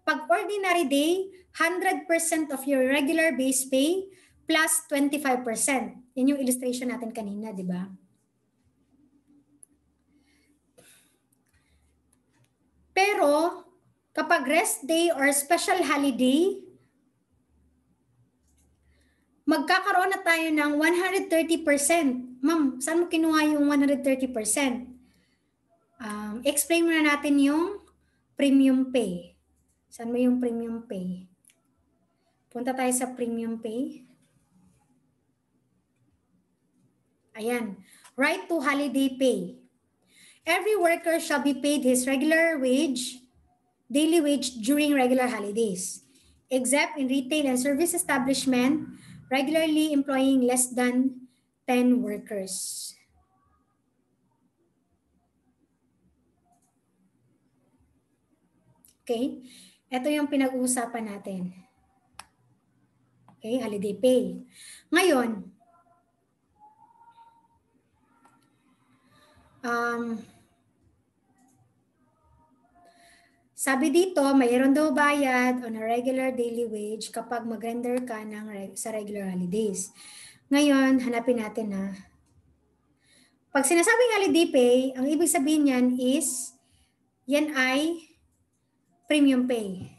Pag ordinary day, 100% of your regular base pay plus 25%. Yan yung illustration natin kanina, di ba? Pero, kapag rest day or special holiday, magkakaroon na tayo ng 130%. Ma'am, saan mo kinuha yung 130%? Explain muna natin yung premium pay. Saan mo yung premium pay? Punta tayo sa premium pay. Ayan. Right to holiday pay. Every worker shall be paid his regular wage, daily wage during regular holidays, except in retail and service establishment, regularly employing less than 10 workers. Okay? Ito yung pinag-uusapan natin. Okay, holiday pay. Ngayon, sabi dito, mayroon daw bayad on a regular daily wage kapag mag-render ka sa regular holidays. Ngayon, hanapin natin na pag sinasabing holiday pay, ang ibig sabihin niyan is yan ay premium pay.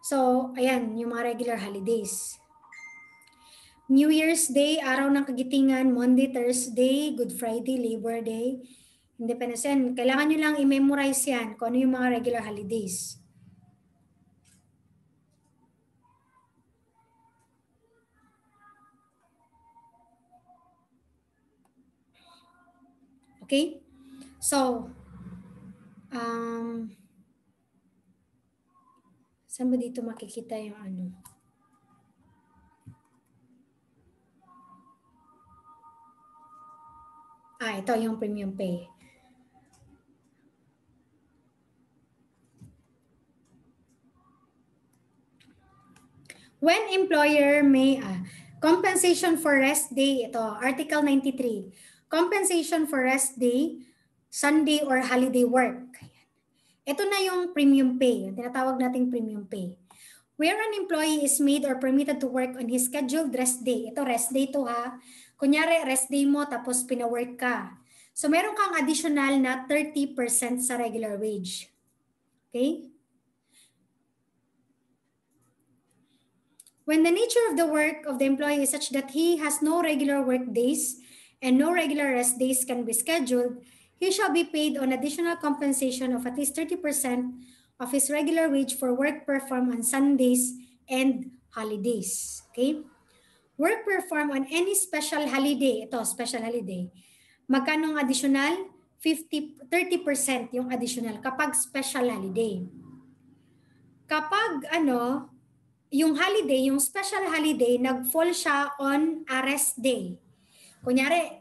So, ayan, yung mga regular holidays. New Year's Day, araw ng kagitingan, Monday, Thursday, Good Friday, Labor Day, Independence Day. Kailangan nyo lang i-memorize yan kung ano yung mga regular holidays. Okay? So, saan ba dito makikita yung ano? Ito yung premium pay. When employer may, compensation for rest day, ito, Article 93. Compensation for rest day, Sunday or holiday work. Ito na yung premium pay, yung tinatawag nating premium pay. Where an employee is made or permitted to work on his scheduled rest day. Ito, rest day to ha. Kunyari, rest day mo tapos pina-work ka. So, meron kang additional na 30% sa regular wage. Okay? When the nature of the work of the employee is such that he has no regular work days and no regular rest days can be scheduled, he shall be paid on additional compensation of at least 30% of his regular wage for work performed on Sundays and holidays. Okay? Work performed on any special holiday, ito, special holiday. Magkano ang additional? 30% yung additional kapag special holiday. Kapag yung holiday, yung special holiday, nag-fall siya on a rest day. Kunyari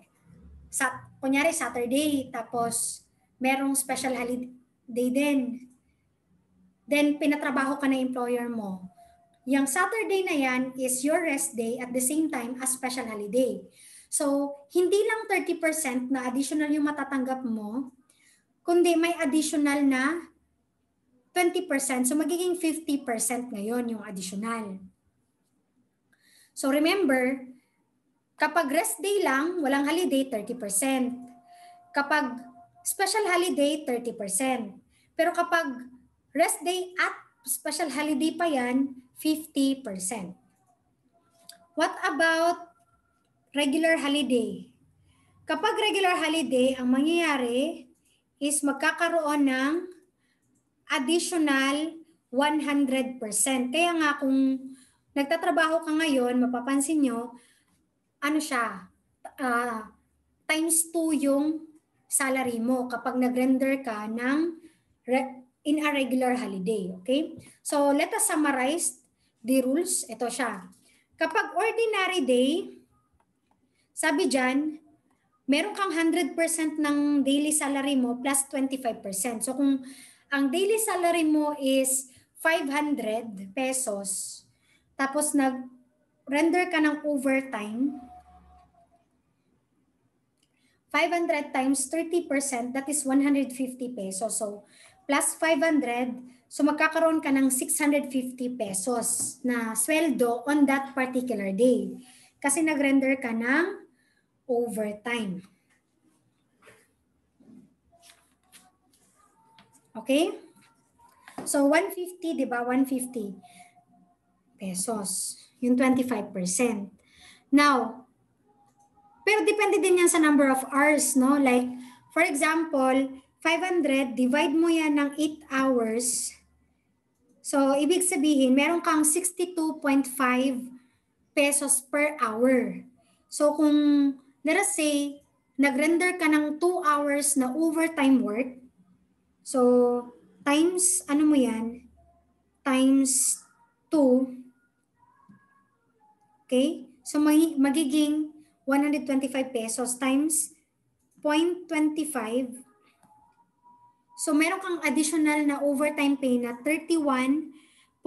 Saturday, tapos merong special holiday din. Then, pinatrabaho ka na employer mo. Yung Saturday na yan is your rest day at the same time as special holiday. So, hindi lang 30% na additional yung matatanggap mo, kundi may additional na 20%. So, magiging 50% ngayon yung additional. So, remember, kapag rest day lang, walang holiday, 30%. Kapag special holiday, 30%. Pero kapag rest day at special holiday pa yan, 50%. What about regular holiday? Kapag regular holiday, ang mangyayari is magkakaroon ng additional 100%. Kaya nga kung nagtatrabaho ka ngayon, mapapansin nyo, times 2 yung salary mo kapag nag-render ka ng in a regular holiday. Okay? So, let us summarize the rules. Ito siya. Kapag ordinary day, sabi dyan, meron kang 100% ng daily salary mo plus 25%. So, kung ang daily salary mo is 500 pesos, tapos nag-render ka ng overtime, 500 times 30%, that is 150 pesos. So, plus 500, so magkakaroon ka ng 650 pesos na sweldo on that particular day. Kasi nag-render ka ng overtime. Okay? So, 150, di ba? 150 pesos. Yung 25%. Now, pero depende din yan sa number of hours, no? Like, for example, 500, divide mo yan ng 8 hours. So, ibig sabihin, meron kang 62.5 pesos per hour. So, kung, let us say, nag-render ka ng 2 hours na overtime work, so, times, ano mo yan? Times 2. Okay? So, magiging 125 pesos times 0.25. So, meron kang additional na overtime pay na 31.25.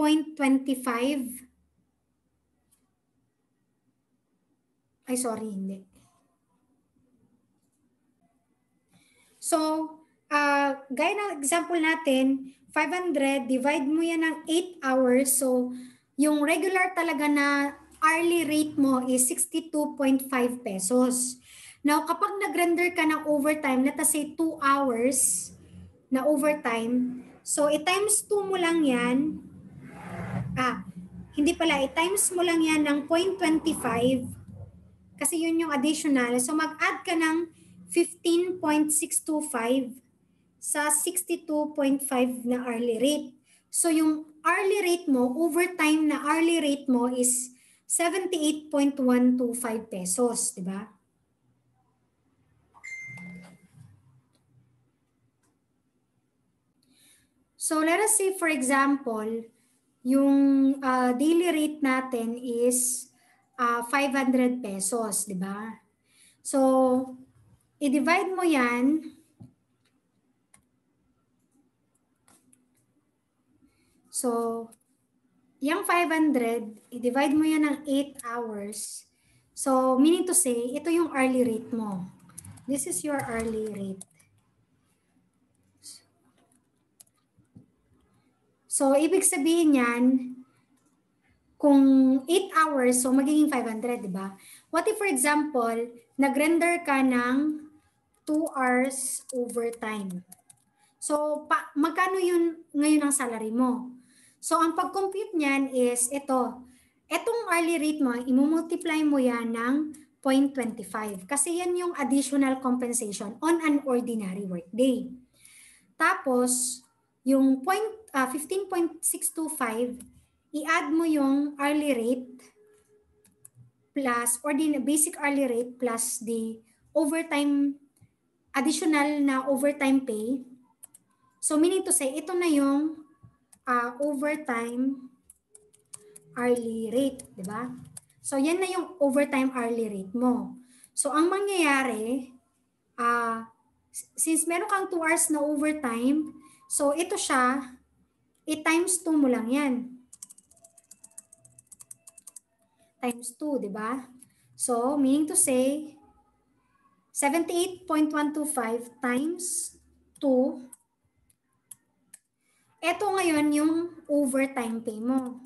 Ay, sorry, hindi. So, gaya ng example natin, 500, divide mo yan ng 8 hours. So, yung regular talaga na hourly rate mo is 62.5 pesos. Now, kapag nag-render ka ng overtime, let us say 2 hours na overtime, so i-times 2 mo lang yan. Hindi pala, i-times mo lang yan ng 0.25 kasi yun yung additional. So, mag-add ka ng 15.625 sa 62.5 na hourly rate. So yung hourly rate mo, overtime na hourly rate mo is 78.125 pesos, di ba? So let us say for example, yung daily rate natin is 500 pesos, di ba? So i-divide mo yan. So, yung 500, i-divide mo yan ng 8 hours. So, meaning to say, ito yung hourly rate mo. This is your hourly rate. So, ibig sabihin yan, kung 8 hours, so magiging 500, di ba? What if, for example, nag-render ka ng 2 hours overtime? So, magkano yun ngayon ang salary mo? So, ang pag-compute niyan is ito. Etong hourly rate mo, imumultiply mo yan ng 0.25 kasi yan yung additional compensation on an ordinary workday. Tapos, yung 15.625, i-add mo yung hourly rate plus basic hourly rate plus the overtime, additional na overtime pay. So, meaning to say, ito na yung overtime hourly rate, di ba? So, yan na yung overtime hourly rate mo. So, ang mangyayari, since meron kang 2 hours na overtime, so ito siya, i-times 2 mo lang yan. Times 2, di ba? So, meaning to say, 78.125 times 2, ito ngayon yung overtime pay mo.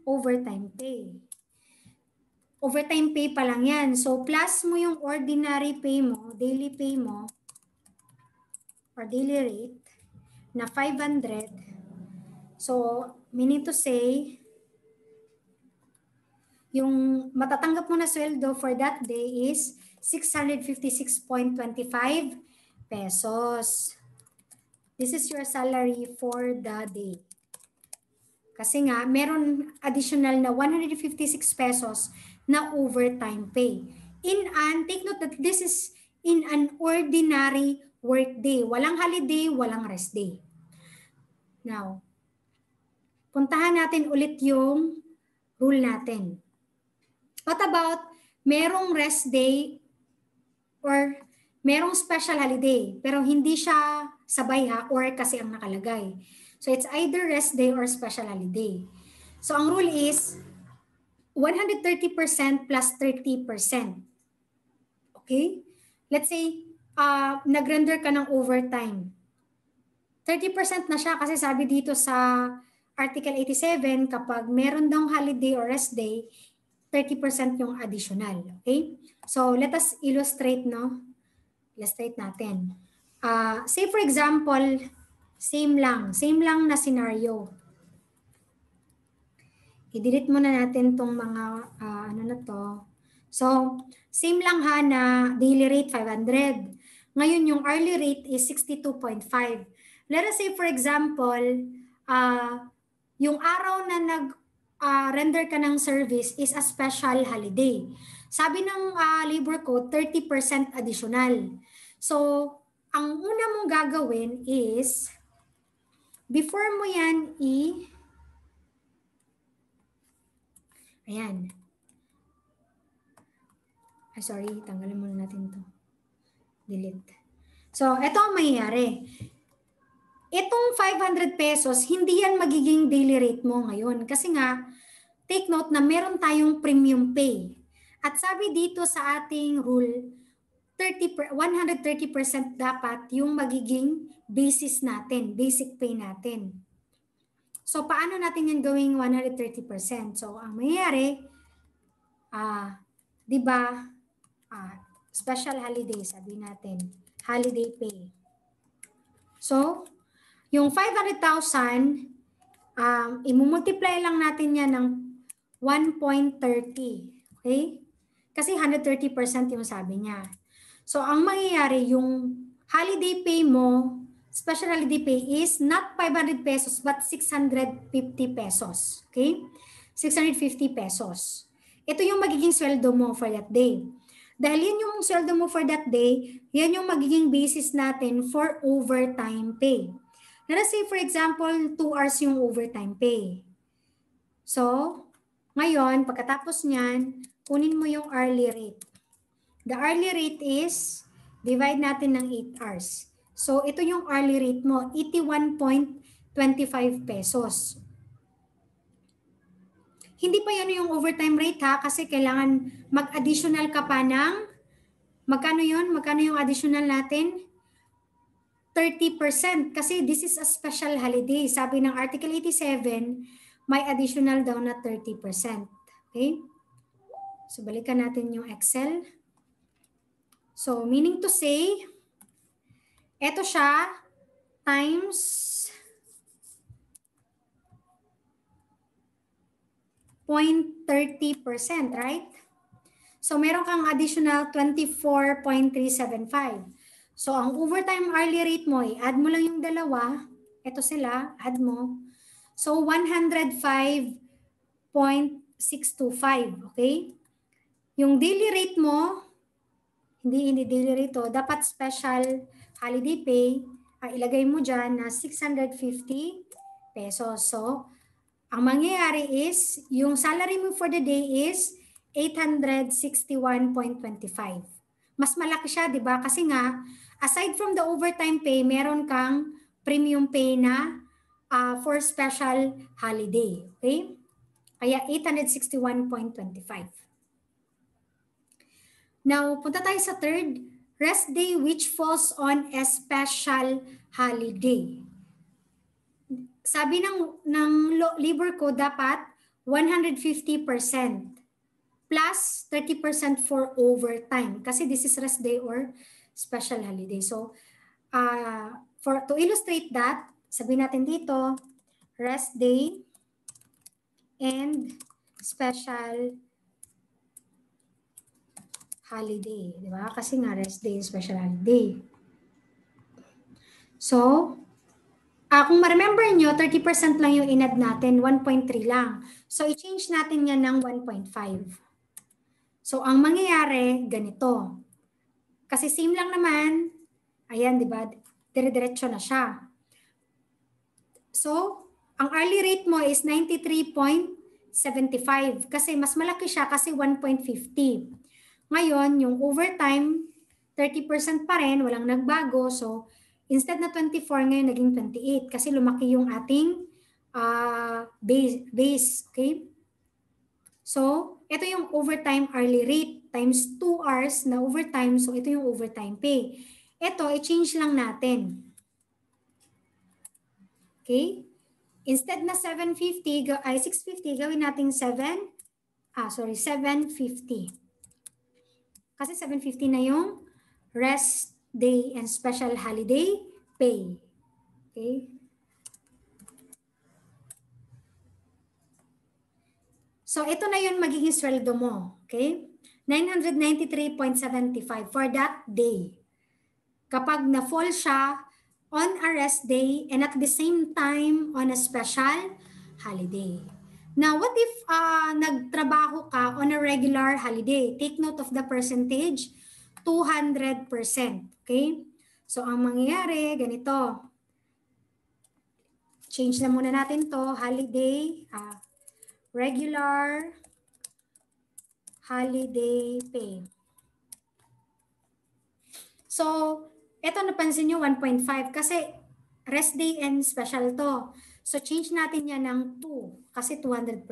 Overtime pay. Overtime pay pa lang yan. So, plus mo yung ordinary pay mo, daily pay mo, or daily rate, na 500. So, meaning to say, yung matatanggap mo na sweldo for that day is 656.25 pesos. This is your salary for the day. Kasi nga, meron additional na 156 pesos na overtime pay. Take note that this is in an ordinary work day. Walang holiday, walang rest day. Now, puntahan natin ulit yung rule natin. What about merong rest day or merong special holiday pero hindi siya sabay or kasi ang nakalagay. So it's either rest day or special holiday. So ang rule is 130% plus 30%. Okay? Let's say nag-render ka ng overtime. 30% na siya kasi sabi dito sa Article 87 kapag meron daw holiday or rest day, 30% yung additional. Okay? So let us illustrate, no? Illustrate natin. Say for example, same lang na scenario. I-delete muna natin tong mga ano na to. So, same lang ha na daily rate 500. Ngayon yung hourly rate is 62.5. Let us say for example, yung araw na nag-render ka ng service is a special holiday. Sabi ng labor code, 30% additional. So, ang una mong gagawin is, before mo yan ayan. Sorry, tanggalin muna natin to. Delete. So, ito ang mangyayari. Itong 500 pesos, hindi yan magiging daily rate mo ngayon. Kasi nga, take note na meron tayong premium pay. At sabi dito sa ating rule, 130% dapat yung magiging basis natin, basic pay natin. So, paano natin yan gawing 130%? So, ang mangyayari, di ba, special holiday, sabi natin, holiday pay. So, yung 500,000, imumultiply lang natin yan ng 1.30. Okay? Kasi 130% yung sabi niya. So, ang mangyayari, yung holiday pay mo, special holiday pay is not 500 pesos but 650 pesos. Okay? 650 pesos. Ito yung magiging sweldo mo for that day. Dahil yan yung sweldo mo for that day, yan yung magiging basis natin for overtime pay. Let us say, for example, 2 hours yung overtime pay. So, ngayon, pagkatapos niyan, kunin mo yung hourly rate. The hourly rate is, divide natin ng 8 hours. So, ito yung hourly rate mo, 81.25 pesos. Hindi pa yan yung overtime rate ha, kasi kailangan mag-additional ka pa ng, magkano yun? Magkano yung additional natin? 30%, kasi this is a special holiday. Sabi ng Article 87, may additional daw na 30%. Okay? So, balikan natin yung Excel. So, meaning to say, eto siya times 0.30%, right? So, meron kang additional 24.375. So, ang overtime hourly rate mo, add mo lang yung dalawa. Ito sila, add mo. So, 105.625, okay? Yung daily rate mo, hindi daily rate to, dapat special holiday pay, ilagay mo dyan na 650 pesos. So, ang mangyayari is, yung salary mo for the day is 861.25. Mas malaki siya, di ba? Kasi nga, aside from the overtime pay, meron kang premium pay na for special holiday. Okay? Kaya 861.25. Now, punta tayo sa third, rest day which falls on a special holiday. Sabi ng labor ko dapat 150% plus 30% for overtime kasi this is rest day or special holiday. So, to illustrate that, sabi natin dito, rest day and special holiday. Di ba? Kasi nga rest day and special holiday. So, kung ma-remember nyo, 30% lang yung in-add natin, 1.3 lang. So, i-change natin yan ng 1.5. So, ang mangyayari, ganito. Kasi same lang naman, ayan, di ba? Dire-diretso na siya. So, ang hourly rate mo is 93.75 kasi mas malaki siya kasi 1.50. Ngayon, yung overtime, 30% pa rin, walang nagbago. So, instead na 24, ngayon naging 28 kasi lumaki yung ating base. Okay? So, ito yung overtime hourly rate times 2 hours na overtime. So, ito yung overtime pay. Ito, i-change lang natin. Okay? Instead na 650, gawin natin 750. Kasi 750 na yung rest day and special holiday pay. Okay? So, ito na yung magiging sweldo mo. Okay? 993.75 for that day. Kapag na-fall siya on a rest day and at the same time on a special holiday. Now, what if nagtrabaho ka on a regular holiday? Take note of the percentage, 200%. Okay? So, ang mangyayari, ganito. Change na muna natin to, holiday, regular holiday pay. So, ito napansin nyo, 1.5 kasi rest day and special to. So, change natin yan ng 2 kasi 200%.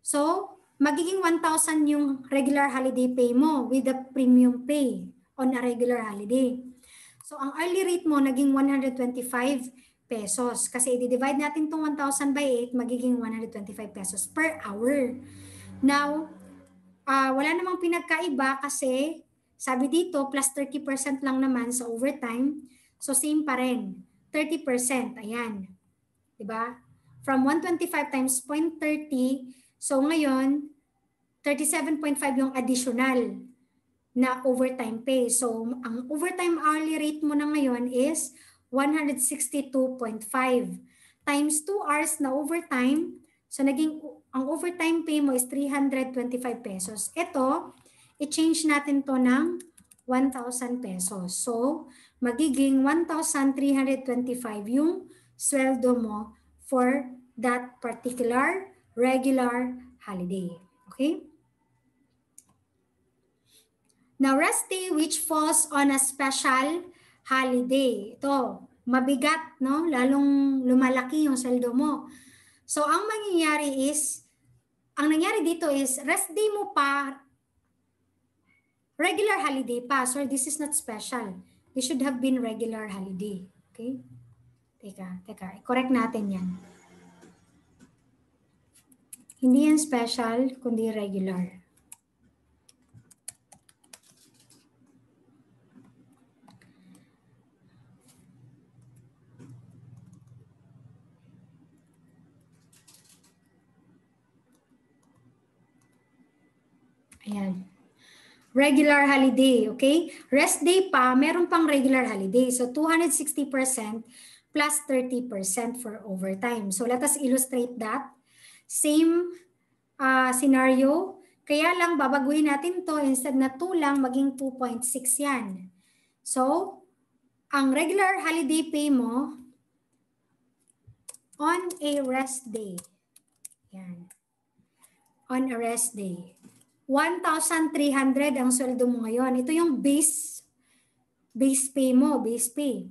So, magiging 1,000 yung regular holiday pay mo with the premium pay on a regular holiday. So ang hourly rate mo naging 125 pesos. Kasi i-divide natin itong 1,000 by 8, magiging 125 pesos per hour. Now, wala namang pinagkaiba kasi sabi dito plus 30% lang naman sa overtime. So same pa rin. 30%. Ayan. Diba? From 125 times 0.30. So ngayon, 37.5 yung additional na overtime pay. So ang overtime hourly rate mo na ngayon is 162.5 times 2 hours na overtime. So naging ang overtime pay mo is 325 pesos. Ito, i-change natin to ng 1,000 pesos. So magiging 1,325 yung sweldo mo for that particular regular holiday. Okay? Now, rest day which falls on a special holiday. Ito, mabigat, no? Lalong lumalaki yung sweldo mo. So, ang mangyayari is, ang nangyari dito is, rest day mo pa, regular holiday pa. So, this is not special. This should have been regular holiday. Okay? Teka. I-correct natin yan. Hindi yan special, kundi regular. Ayan. Regular holiday, okay? Rest day pa, meron pang regular holiday. So 260% plus 30% for overtime. So let us illustrate that. Same scenario. Kaya lang babaguhin natin to, instead na 2 lang, maging 2.6 yan. So, ang regular holiday pay mo on a rest day. Yan. On a rest day. 1,300 ang sweldo mo ngayon. Ito yung base pay mo, base pay.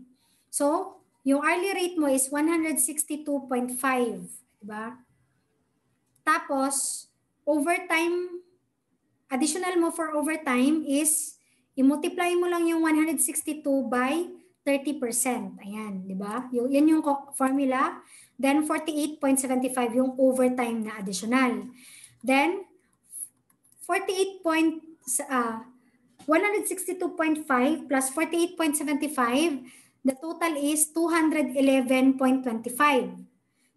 So, yung hourly rate mo is 162.5, diba? Tapos, overtime, additional mo for overtime is, i-multiply mo lang yung 162 by 30%. Ayan, diba? Yan yung formula. Then, 48.75 yung overtime na additional. Then, 162.5 plus 48.75, the total is 211.25.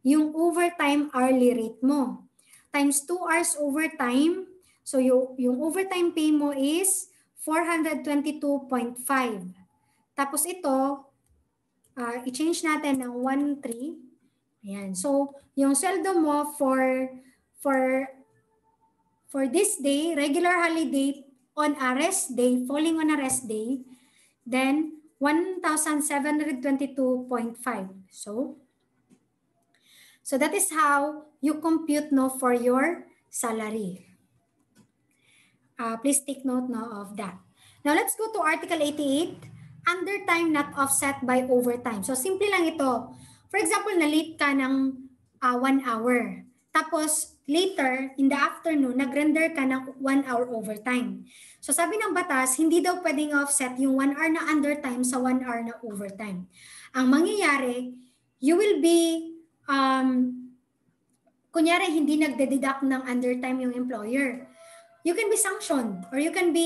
Yung overtime hourly rate mo. Times 2 hours overtime, so yung overtime pay mo is 422.5. Tapos ito, i-change natin ng 1,300. Ayan. So, yung sweldo mo for this day, regular holiday on a rest day, falling on a rest day, then 1,722.5. So that is how you compute for your salary. Please take note of that. Now let's go to Article 88, undertime not offset by overtime. So simple lang ito. For example, na-late ka ng 1 hour. Tapos later, in the afternoon, nag-render ka ng 1 hour overtime. So sabi ng batas, hindi daw pwedeng offset yung 1 hour na undertime sa 1 hour na overtime. Ang mangyayari, you will be, kunyari hindi nagde-deduct ng undertime yung employer. You can be sanctioned or there could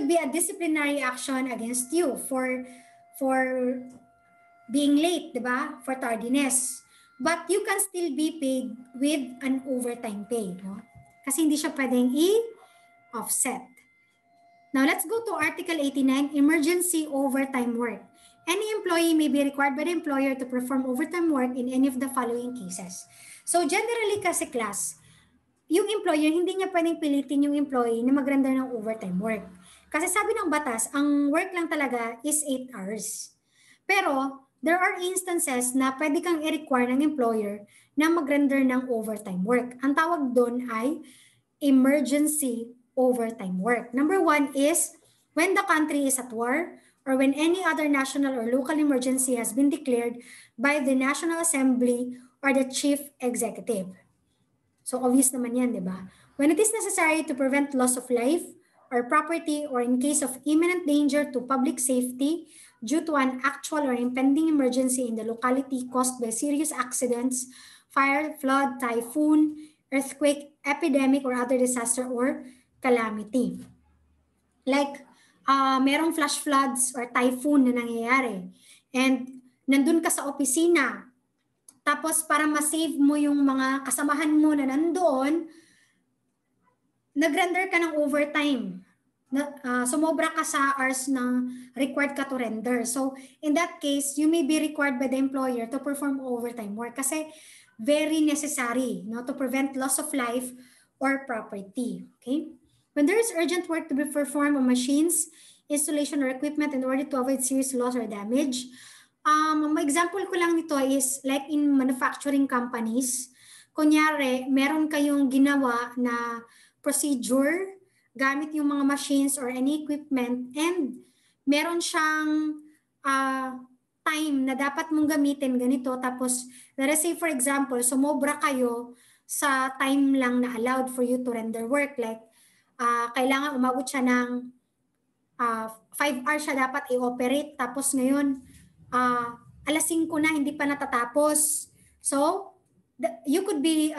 be a disciplinary action against you for being late, diba? For tardiness. But you can still be paid with an overtime pay. No? Kasi hindi siya pwedeng i-offset. Now, let's go to Article 89, emergency overtime work. Any employee may be required by the employer to perform overtime work in any of the following cases. So, generally kasi class, yung employer, hindi niya pwedeng pilitin yung employee na mag-render ng overtime work. Kasi sabi ng batas, ang work lang talaga is 8 hours. Pero, there are instances na pwede kang i-require ng employer na mag-render ng overtime work. Ang tawag doon ay emergency overtime work. Number 1 is when the country is at war or when any other national or local emergency has been declared by the National Assembly or the Chief Executive. So obvious naman yan, di ba? When it is necessary to prevent loss of life or property or in case of imminent danger to public safety, due to an actual or impending emergency in the locality caused by serious accidents, fire, flood, typhoon, earthquake, epidemic, or other disaster or calamity. Like, merong flash floods or typhoon na nangyayari. And nandun ka sa opisina. Tapos para ma-save mo yung mga kasamahan mo na nandoon, nag-render ka ng overtime. Sumobra ka sa hours na required ka to render. So in that case, you may be required by the employer to perform overtime work kasi very necessary, no, to prevent loss of life or property. Okay? When there is urgent work to be performed on machines, installation, or equipment in order to avoid serious loss or damage, example ko lang nito is like in manufacturing companies, kunyari, meron kayong ginawa na procedure gamit yung mga machines or any equipment and meron siyang time na dapat mong gamitin ganito tapos let's say for example, sumobra kayo sa time lang na allowed for you to render work like kailangan umabot siya ng 5 hours siya dapat i-operate tapos ngayon alas 5 na hindi pa natatapos. So you could be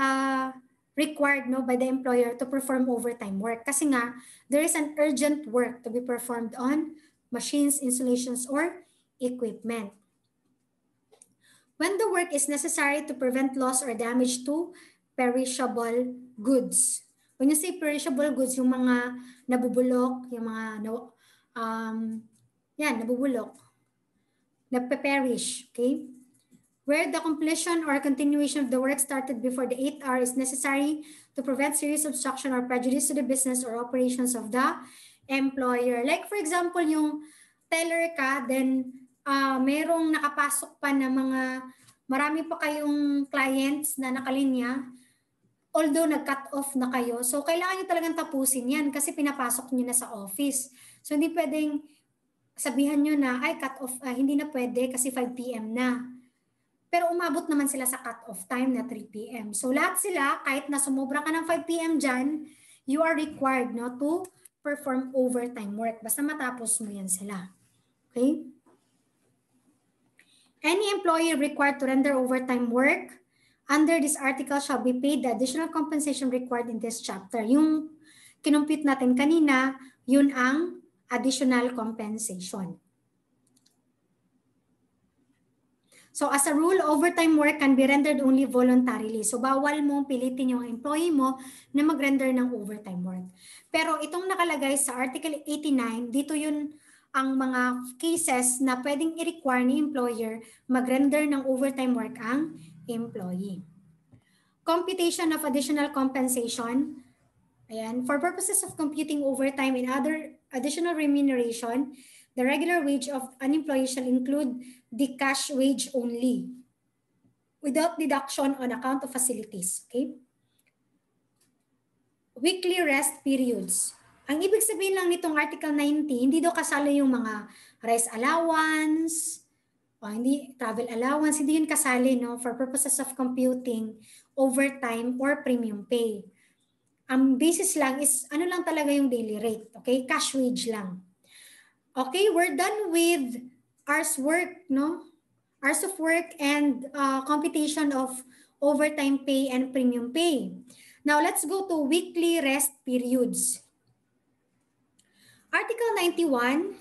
required by the employer to perform overtime work kasi nga there is an urgent work to be performed on machines, installations, or equipment. When the work is necessary to prevent loss or damage to perishable goods. When you say perishable goods, yung mga nabubulok, yung mga nabubulok, nagpe-perish, okay? Where the completion or continuation of the work started before the 8th hour is necessary to prevent serious obstruction or prejudice to the business or operations of the employer. Like for example, yung teller ka, then merong nakapasok pa na marami pa kayong clients na nakalinya, although nag-cut off na kayo. So kailangan nyo talagang tapusin yan kasi pinapasok nyo na sa office. So hindi pwedeng sabihan nyo na, ay cut off, hindi na pwede kasi 5 p.m. na. Pero umabot naman sila sa cut-off time na 3 p.m. So lahat sila, kahit na sumobra ka ng 5 p.m. dyan, you are required to perform overtime work. Basta matapos mo yan sila. Okay? Any employee required to render overtime work under this article shall be paid the additional compensation required in this chapter. Yung kinumpute natin kanina, yun ang additional compensation. So as a rule, overtime work can be rendered only voluntarily. So bawal mong pilitin yung employee mo na mag-render ng overtime work. Pero itong nakalagay sa Article 89, dito yun ang mga cases na pwedeng i-require ni employer mag-render ng overtime work ang employee. Computation of additional compensation. Ayan, for purposes of computing overtime and other additional remuneration, the regular wage of an employee shall include the cash wage only without deduction on account of facilities. Okay? Weekly rest periods. Ang ibig sabihin lang nitong Article 90, hindi daw kasali yung mga rest allowance, o hindi travel allowance, hindi yun kasali for purposes of computing overtime or premium pay. Ang basis lang is ano lang talaga yung daily rate. Okay? Cash wage lang. Okay, we're done with hours work, hours of work and computation of overtime pay and premium pay. Now, let's go to weekly rest periods. Article 91,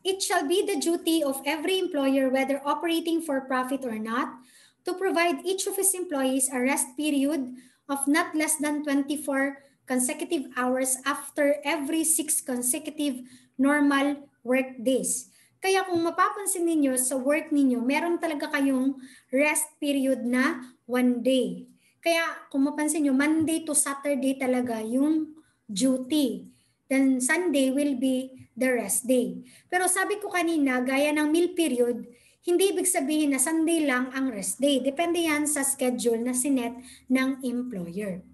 it shall be the duty of every employer, whether operating for profit or not, to provide each of his employees a rest period of not less than 24 consecutive hours after every 6 consecutive normal work days. Kaya kung mapapansin ninyo sa work ninyo, meron talaga kayong rest period na 1 day. Kaya kung mapansin nyo, Monday to Saturday talaga yung duty. Then Sunday will be the rest day. Pero sabi ko kanina, gaya ng meal period, hindi ibig sabihin na Sunday lang ang rest day. Depende yan sa schedule na sinet ng employer.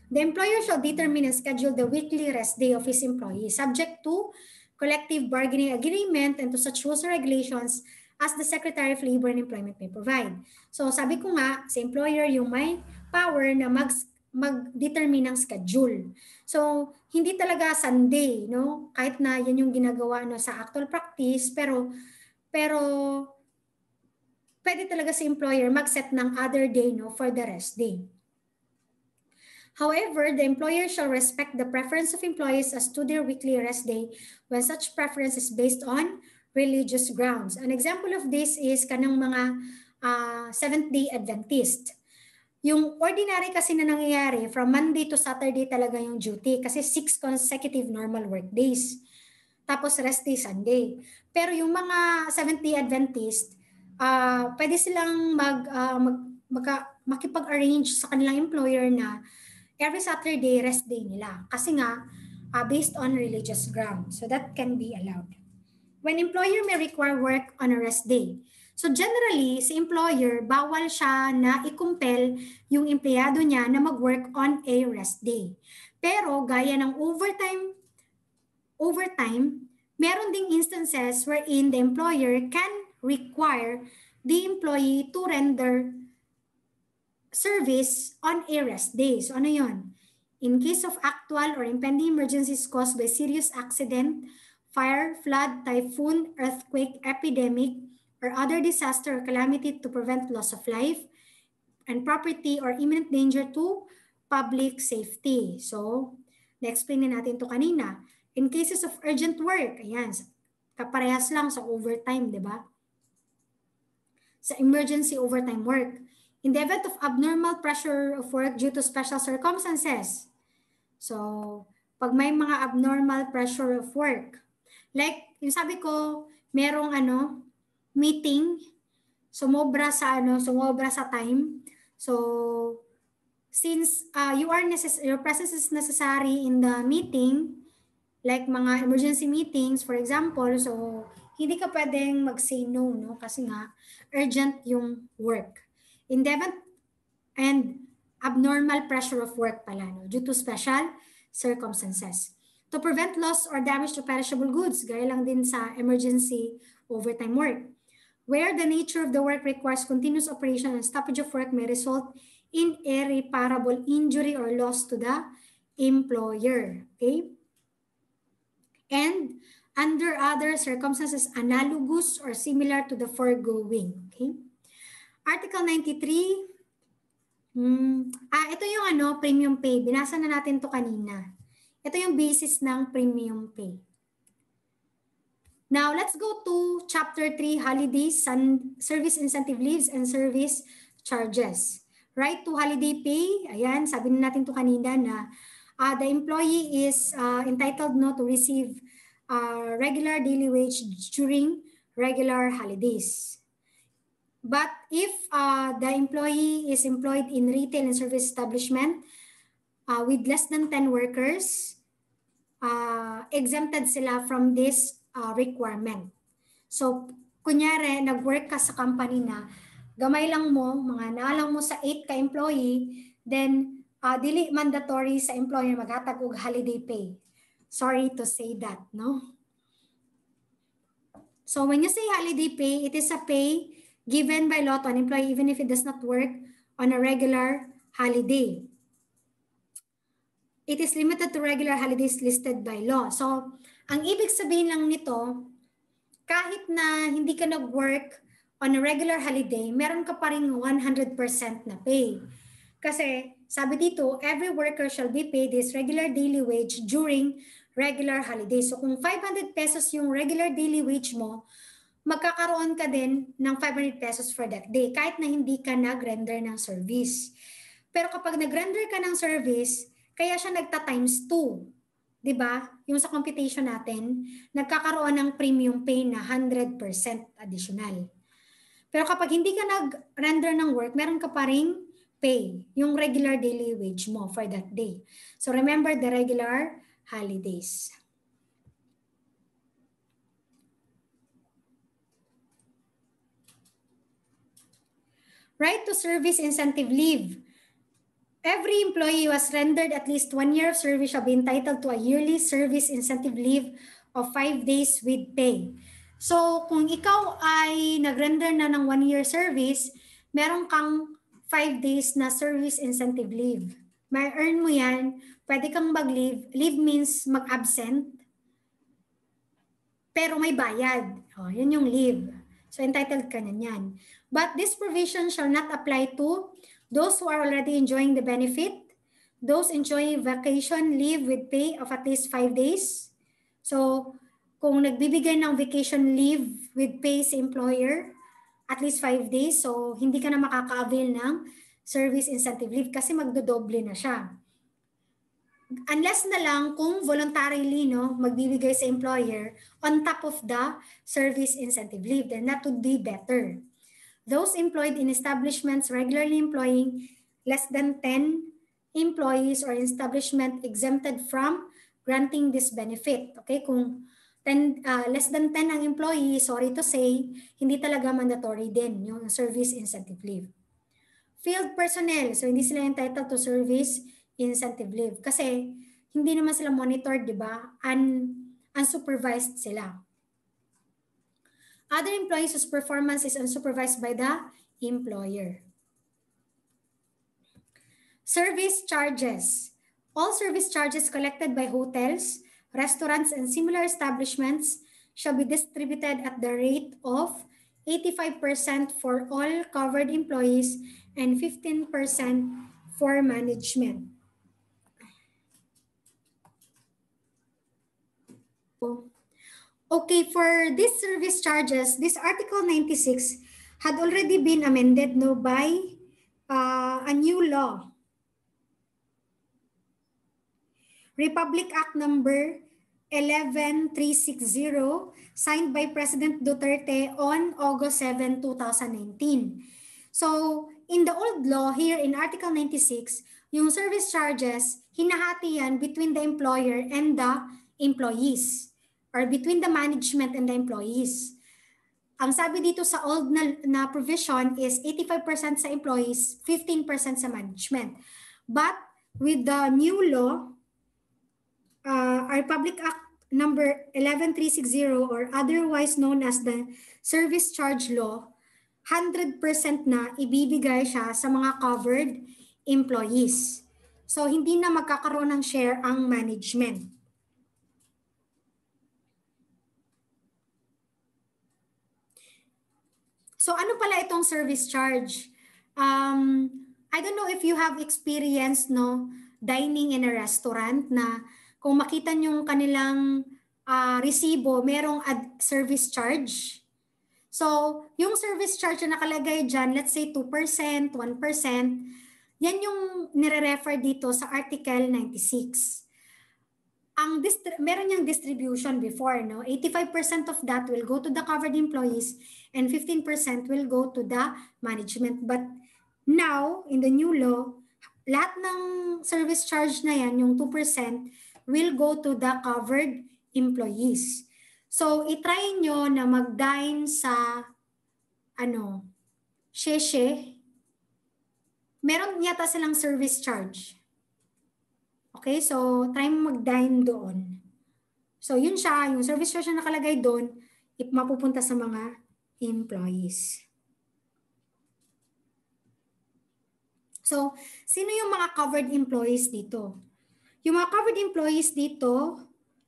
The employer shall determine and schedule the weekly rest day of his employee subject to collective bargaining agreement and to such rules or regulations as the Secretary of Labor and Employment may provide. So sabi ko nga, sa employer yung may power na mag-determine ng schedule. So hindi talaga Sunday, kahit na yan yung ginagawa sa actual practice, pero Pero pwede talaga si employer mag-set ng other day for the rest day. However, the employer shall respect the preference of employees as to their weekly rest day when such preference is based on religious grounds. An example of this is kanang mga Seventh-day Adventist. Yung ordinary kasi na nangyayari, from Monday to Saturday talaga yung duty kasi 6 consecutive normal work days. Tapos rest day Sunday. Pero yung mga Seventh-day Adventist, pwede silang makipag-arrange sa kanilang employer na every Saturday rest day nila. Kasi nga, based on religious ground. So that can be allowed. When employer may require work on a rest day. So generally, si employer, bawal siya na i-compel yung empleyado niya na mag-work on a rest day. Pero gaya ng overtime, meron ding instances wherein the employer can require the employee to render service on a rest day. So ano yun? In case of actual or impending emergencies caused by serious accident, fire, flood, typhoon, earthquake, epidemic, or other disaster or calamity to prevent loss of life and property or imminent danger to public safety. So, na-explain na natin ito kanina. In cases of urgent work, ayan, kaparehas lang sa overtime, di ba? Sa emergency overtime work. In the event of abnormal pressure of work due to special circumstances. So, pag may mga abnormal pressure of work, like, yung sabi ko, merong meeting, sumobra sa time. So, since your presence is necessary in the meeting, like mga emergency meetings, for example, so hindi ka pwedeng mag-say no, kasi nga urgent yung work. In the event and abnormal pressure of work pala, due to special circumstances. To prevent loss or damage to perishable goods, gaya lang din sa emergency overtime work. Where the nature of the work requires continuous operation and stoppage of work may result in irreparable injury or loss to the employer. Okay? And under other circumstances analogous or similar to the foregoing. Okay? Article 93. Ito yung premium pay. Binasa na natin to kanina. Ito yung basis ng premium pay. Now, let's go to Chapter 3, Holidays, Service Incentive Leaves, and Service Charges. Right to holiday pay, ayan, sabi na natin to kanina na the employee is entitled to receive regular daily wage during regular holidays. But if the employee is employed in retail and service establishment with less than 10 workers, exempted sila from this requirement. So, kunyari, nag-work ka sa company na gamay lang mo, mga naalang mo sa 8 ka-employee, then dili mandatory sa employer maghatag og holiday pay. Sorry to say that, no? So, when you say holiday pay, it is a pay given by law to an employee even if it does not work on a regular holiday. It is limited to regular holidays listed by law. So, ang ibig sabihin lang nito, kahit na hindi ka nag-work on a regular holiday, meron ka pa rin 100% na pay. Kasi sabi dito, every worker shall be paid his regular daily wage during regular holidays. So kung 500 pesos yung regular daily wage mo, magkakaroon ka din ng 500 pesos for that day kahit na hindi ka nag-render ng service. Pero kapag nag-render ka ng service, kaya siya nagta-times 2. 'Di ba? Yung sa computation natin, nagkakaroon ng premium pay na 100% additional. Pero kapag hindi ka nag-render ng work, meron ka pa ring pay, yung regular daily wage mo for that day. So remember the regular holidays. Right to service incentive leave. Every employee who has rendered at least 1 year of service shall be entitled to a yearly service incentive leave of 5 days with pay. So, kung ikaw ay nag-render na ng 1 year service, meron kang 5 days na service incentive leave. May earn mo yan, pwede kang mag-leave. Leave means mag-absent, pero may bayad. Yan yung leave. So entitled ka na niyan. But this provision shall not apply to those who are already enjoying the benefit, those enjoying vacation leave with pay of at least 5 days. So kung nagbibigay ng vacation leave with pay sa employer, at least 5 days, so hindi ka na makaka-avail ng service incentive leave kasi magdodoble na siya. Unless na lang kung voluntarily magbibigay sa employer on top of the service incentive leave, then that would be better. Those employed in establishments regularly employing less than 10 employees or establishment exempted from granting this benefit. Okay, kung less than 10 ang employee, sorry to say, hindi talaga mandatory din yung service incentive leave. Field personnel, so hindi sila entitled to service incentive leave kasi hindi naman sila monitored, di ba? Unsupervised sila. Other employees whose performance is unsupervised by the employer. Service charges. All service charges collected by hotels, restaurants, and similar establishments shall be distributed at the rate of 85% for all covered employees and 15% for management. Okay, for these service charges, this Article 96 had already been amended by a new law. Republic Act number 11360, signed by President Duterte on August 7, 2019. So, in the old law here in Article 96, yung service charges, hinahati yan between the employer and the employees or between the management and the employees. Ang sabi dito sa old na provision is 85% sa employees, 15% sa management. But with the new law, our Public Act number 11360 or otherwise known as the Service Charge Law, 100% na ibibigay siya sa mga covered employees. So hindi na magkakaroon ng share ang management. So ano pala itong service charge? I don't know if you have experienced dining in a restaurant na kung makita nyo yung kanilang resibo, merong service charge. So, yung service charge na nakalagay dyan, let's say 2%, 1%, yan yung nire-refer dito sa Article 96. Meron niyang distribution before, 85% of that will go to the covered employees and 15% will go to the management. But now, in the new law, lahat ng service charge na yan, yung 2%, will go to the covered employees. So, itry nyo na mag-dine sa, Sheshe. Meron yata silang service charge. Okay, so try mo mag-dine doon. So, yun siya, yung service charge na nakalagay doon, mapupunta sa mga employees. So, sino yung mga covered employees dito? Yung mga covered employees dito,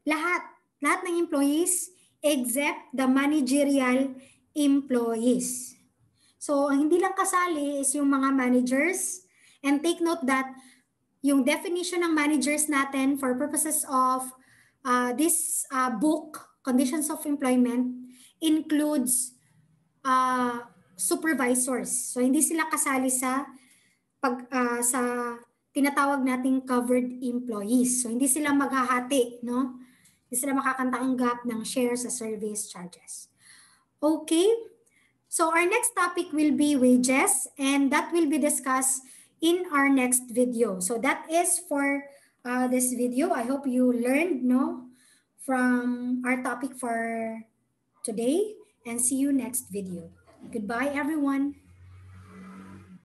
lahat ng employees except the managerial employees. So, ang hindi lang kasali is yung mga managers. And take note that yung definition ng managers natin for purposes of this book, Conditions of Employment, includes supervisors. So, hindi sila kasali sa tinatawag nating covered employees. So, hindi sila maghahati, Hindi sila makakantanggap ng share sa service charges. Okay. So, our next topic will be wages, and that will be discussed in our next video. So, that is for this video. I hope you learned, from our topic for today, and see you next video. Goodbye, everyone.